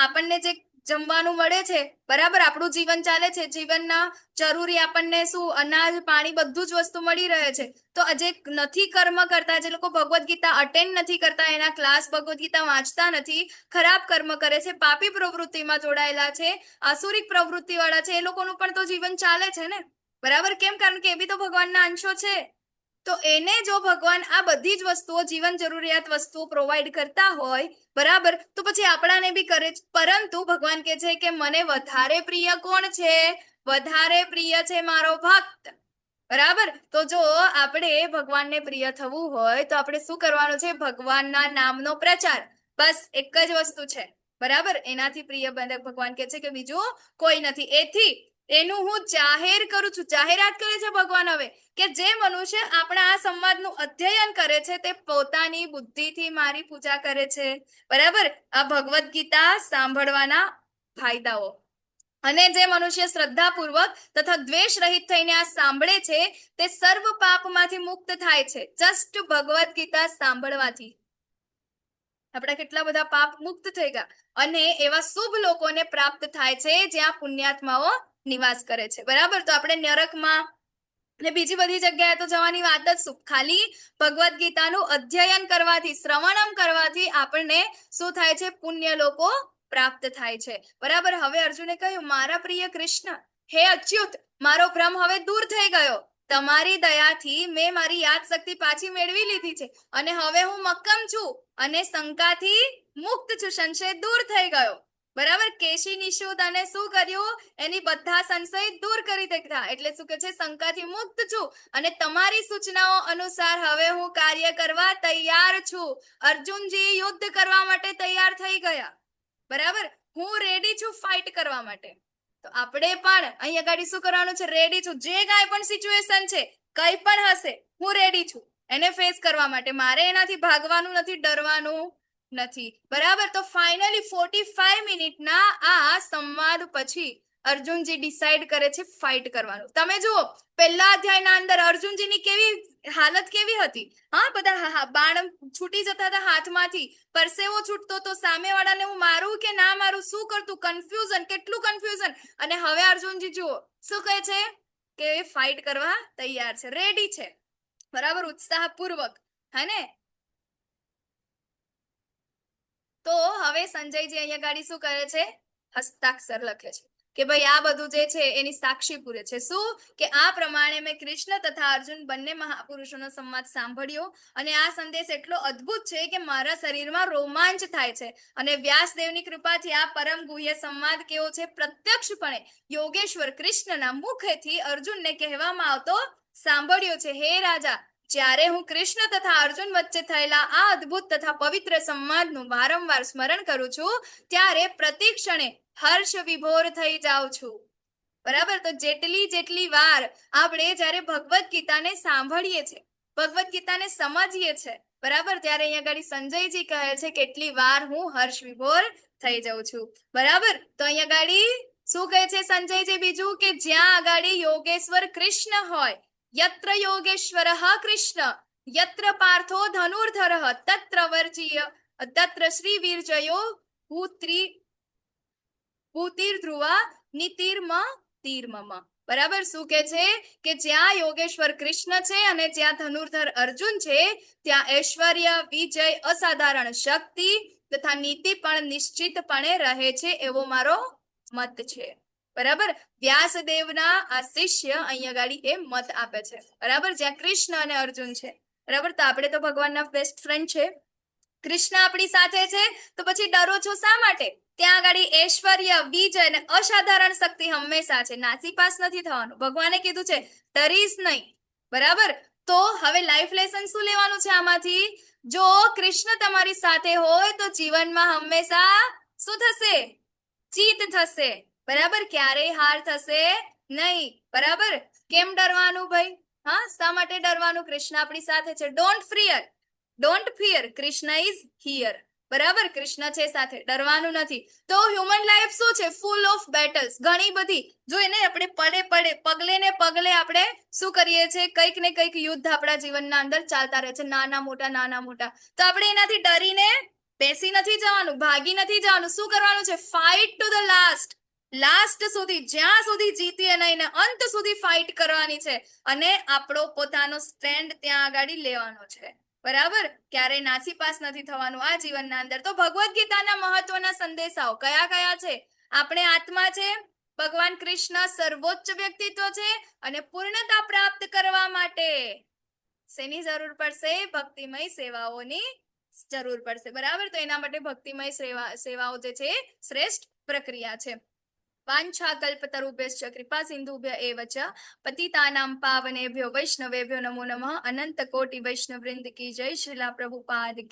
Speaker 1: આપણને જે જમવાનું મળે છે, બરાબર, આપણું જીવન ચાલે છે, જીવનના જરૂરી આપણને શું અનાજ, પાણી, બધું જ વસ્તુ મળી રહે છે. તો જે નથી કર્મ કરતા, જે લોકો ભગવદ્ ગીતા અટેન્ડ નથી કરતા, એના ક્લાસ ભગવદ્ ગીતા વાંચતા નથી, ખરાબ કર્મ કરે છે, પાપી પ્રવૃત્તિમાં જોડાયેલા છે, આસુરિક પ્રવૃત્તિ વાળા છે, એ લોકોનું પણ તો જીવન ચાલે છે ને. બરાબર. કેમ? કારણ કે એ બી તો ભગવાનના અંશો છે. તો એને જો ભગવાન આ બધી જ વસ્તુઓ, જીવન જરૂરિયાત વસ્તુઓ પ્રોવાઈડ કરતા હોય, બરાબર, તો પછી આપણાને બી કરે. પરંતુ ભગવાન કહે છે કે મને વધારે પ્રિય કોણ છે? વધારે પ્રિય છે મારો ભક્ત. બરાબર. તો જો આપણે ભગવાનને પ્રિય થવું હોય તો આપણે શું કરવાનું છે? ભગવાનના નામનો પ્રચાર. બસ એક જ વસ્તુ છે. બરાબર. એનાથી પ્રિય ભગવાન કહે છે કે બીજું કોઈ નથી. એથી એનું હું જાહેર કરું છું. જાહેરાત કરે છે ભગવાન હવે કે જે મનુષ્ય આપણા આ સંવાદનું અધ્યયન કરે છે તે પોતાની બુદ્ધિથી મારી પૂજા કરે છે. બરાબર. આ ભગવદ્ ગીતા સાંભળવાના ફાયદાઓ. અને જે મનુષ્ય શ્રદ્ધાપૂર્વક તથા દ્વેષ રહિત થઈને આ સાંભળે છે તે સર્વ પાપમાંથી મુક્ત થાય છે. જસ્ટ ભગવદ્ ગીતા સાંભળવાથી આપણા કેટલા બધા પાપ મુક્ત થઈ ગયા. અને એવા શુભ લોકોને પ્રાપ્ત થાય છે જ્યાં પુણ્યાત્માઓ નિવાસ કરે છે. બરાબર. તો આપણે નરકમાં ને બીજી બધી જગ્યાએ તો જવાની વાત જ શું, ખાલી ભગવદ્ ગીતાનું અધ્યયન કરવાથી, શ્રવણમ કરવાથી આપણને શું થાય છે? પુણ્ય લોકો પ્રાપ્ત થાય છે. બરાબર. હવે અર્જુને કહ્યું, મારા પ્રિય કૃષ્ણ, હે અચ્યુત, મારો ભ્રમ હવે દૂર થઈ ગયો. તમારી દયાથી મેં મારી યાદ શક્તિ પાછી મેળવી લીધી છે અને હવે હું મક્કમ છું અને શંકાથી મુક્ત છું. સંશય દૂર થઈ ગયો. બરાબર. કેશી નિશુદ અને શું કર્યું? એની બધા સંશય દૂર કરી દીધા. એટલે શું કે છે? શંકાથી મુક્ત છું અને તમારી સૂચનાઓ અનુસાર હવે હું કાર્ય કરવા તૈયાર છું. અર્જુનજી યુદ્ધ કરવા માટે તૈયાર થઈ ગયા. બરાબર. હું રેડી છું ફાઇટ કરવા માટે. તો આપણે પણ અહીંયા ગાડી શું કરવાનું છે? રેડી છું. જે કાંઈ પણ સિચ્યુએશન છે, કઈ પણ હશે, હું રેડી છું એને ફેસ કરવા માટે. મારે એનાથી ભાગવાનું નથી, ડરવાનું નથી. બરાબર. તો ફાઇનલી 45 મિનિટના આ સંવાદ પછી અર્જુનજી ડિસાઈડ કરે છે ફાઇટ કરવાનું. તમે જુઓ, પહેલા અધ્યાયના અંદર અર્જુનજીની કેવી હાલત કેવી હતી? હા, બધા બાણ છૂટી જતા હતા હાથમાંથી, પરસેવો છૂટતો તો, સામેવાળાને હું મારું કે ના મારું, શું કરતું, કન્ફ્યુઝન, કેટલું કન્ફ્યુઝન. અને હવે અર્જુનજી જુઓ શું કહે છે કે ફાઇટ કરવા તૈયાર છે, રેડી છે. બરાબર. ઉત્સાહપૂર્વક, હે ને? તો હવે સંજયજી અહીંયા ગાડી શું કરે છે? હસ્તાક્ષર લખે છે કે ભાઈ આ બધું જે છે એની સાક્ષી પૂરે છે. શું કે આ પ્રમાણે મેં કૃષ્ણ તથા અર્જુન બંને મહાપુરુષોનો સંવાદ સાંભળ્યો અને આ સંદેશ એટલો અદ્ભુત છે કે મારા શરીરમાં રોમાંચ થાય છે. અને વ્યાસદેવની કૃપાથી આ પરમ ગુહ્ય સંવાદ કેવો છે? પ્રત્યક્ષપણે યોગેશ્વર કૃષ્ણના મુખેથી અર્જુનને કહેવામાં આવતો સાંભળ્યો છે. હે રાજા, જ્યારે હું કૃષ્ણ તથા અર્જુન વચ્ચે થયેલા આ અદ્ભુત તથા પવિત્ર સંવાદનું વારંવાર સ્મરણ કરું છું ત્યારે પ્રતિ ક્ષણે હર્ષ વિભોર થઈ જાઉં છું. બરાબર. તો જેટલી વાર આપણે જ્યારે ભગવદ્ ગીતાને સાંભળીએ છીએ, ભગવદ્ ગીતાને સમજીએ છીએ, બરાબર, ત્યારે અહીંયા આગળ સંજયજી કહે છે કેટલી વાર હું હર્ષ વિભોર થઈ જાઉં છું. બરાબર. તો અહીંયા આગળ શું કહે છે સંજયજી? બીજું કે જ્યાં આગળ યોગેશ્વર કૃષ્ણ હોય, યત્ર યોગેશ્વર કૃષ્ણ યત્ર પાર્થો ધનુર્ધર તત્ર વર્જીય તત્ર શ્રી વીરજયો ભૂતિર ધ્રુવા નીતિર્મ તીર્મમ. બરાબર. શું કે છે કે જ્યાં યોગેશ્વર કૃષ્ણ છે અને જ્યાં ધનુર્ધર અર્જુન છે ત્યાં ઐશ્વર્ય, વિજય, અસાધારણ શક્તિ તથા નીતિ પણ નિશ્ચિતપણે રહે છે એવો મારો મત છે. બરાબર. વ્યાસદેવના આ શિષ્ય અહીંયા ગાડી એ મત આપે છે. બરાબર. જ્યાં કૃષ્ણ અને અર્જુન છે. બરાબર. તો આપણે તો ભગવાનના બેસ્ટ ફ્રેન્ડ છે, કૃષ્ણ આપણી સાથે છે, તો પછી ડરો છો શા માટે? ત્યાં આગળ ઐશ્વર્ય, વિજય અને અસાધારણ શક્તિ હંમેશા છે, નાસીપાસ નથી થવાનું. ભગવાને કીધું છે ડરીશ નહીં. બરાબર. તો હવે લાઈફ લેસન શું લેવાનું છે આમાંથી? જો કૃષ્ણ તમારી સાથે હોય તો જીવનમાં હંમેશા શું થશે? જીત થશે. બરાબર. ક્યારેય હાર થશે નહીં. બરાબર. કેમ ડરવાનું ભાઈ? હા, શા માટે ડરવાનું? કૃષ્ણ આપણી સાથે છે. Don't fear, Krishna is here. બરાબર. કૃષ્ણ છે સાથે, ડરવાનું નથી. તો હ્યુમન લાઈફ શું છે? ફૂલ ઓફ બેટલ્સ, ઘણી બધી. જો એને આપણે પગલે ને પગલે આપણે શું કરીએ છીએ? કંઈક ને કંઈક યુદ્ધ આપણા જીવનના અંદર ચાલતા રહે છે, નાના મોટા. તો આપણે એનાથી ડરીને બેસી નથી જવાનું, ભાગી નથી જવાનું. શું કરવાનું છે? ફાઇટ ટુ ધ લાસ્ટ સુધી, જ્યાં સુધી જીતીએ નહીં ને અંત સુધી ફાઇટ કરવાની છે અને આપણો પોતાનો સ્ટેન્ડ ત્યાં આગળ લેવાનો છે. બરાબર. ક્યારે નાસીપાસ નથી થવાનું આ જીવનના અંદર. તો ભગવદ્ ગીતાના મહત્વના સંદેશાઓ કયા કયા છે? આપણે આત્મા છે, ભગવાન કૃષ્ણ સર્વોચ્ચ વ્યક્તિત્વ છે અને પૂર્ણતા પ્રાપ્ત કરવા માટે શેની જરૂર પડશે? ભક્તિમય સેવાઓની જરૂર પડશે. બરાબર. તો એના માટે ભક્તિમય સેવાઓ જે છે શ્રેષ્ઠ પ્રક્રિયા છે. વાંછાકલ્પતરુભ્યશ્ચ કૃપા સિંધુભ્ય એવ ચ પતિતાનાં પાવનેભ્યો વૈષ્ણવેભ્યો નમો નમઃ. અનંત કોટિ વૈષ્ણવ વૃંદ કી જય. શ્રીલા પ્રભુપાદ કી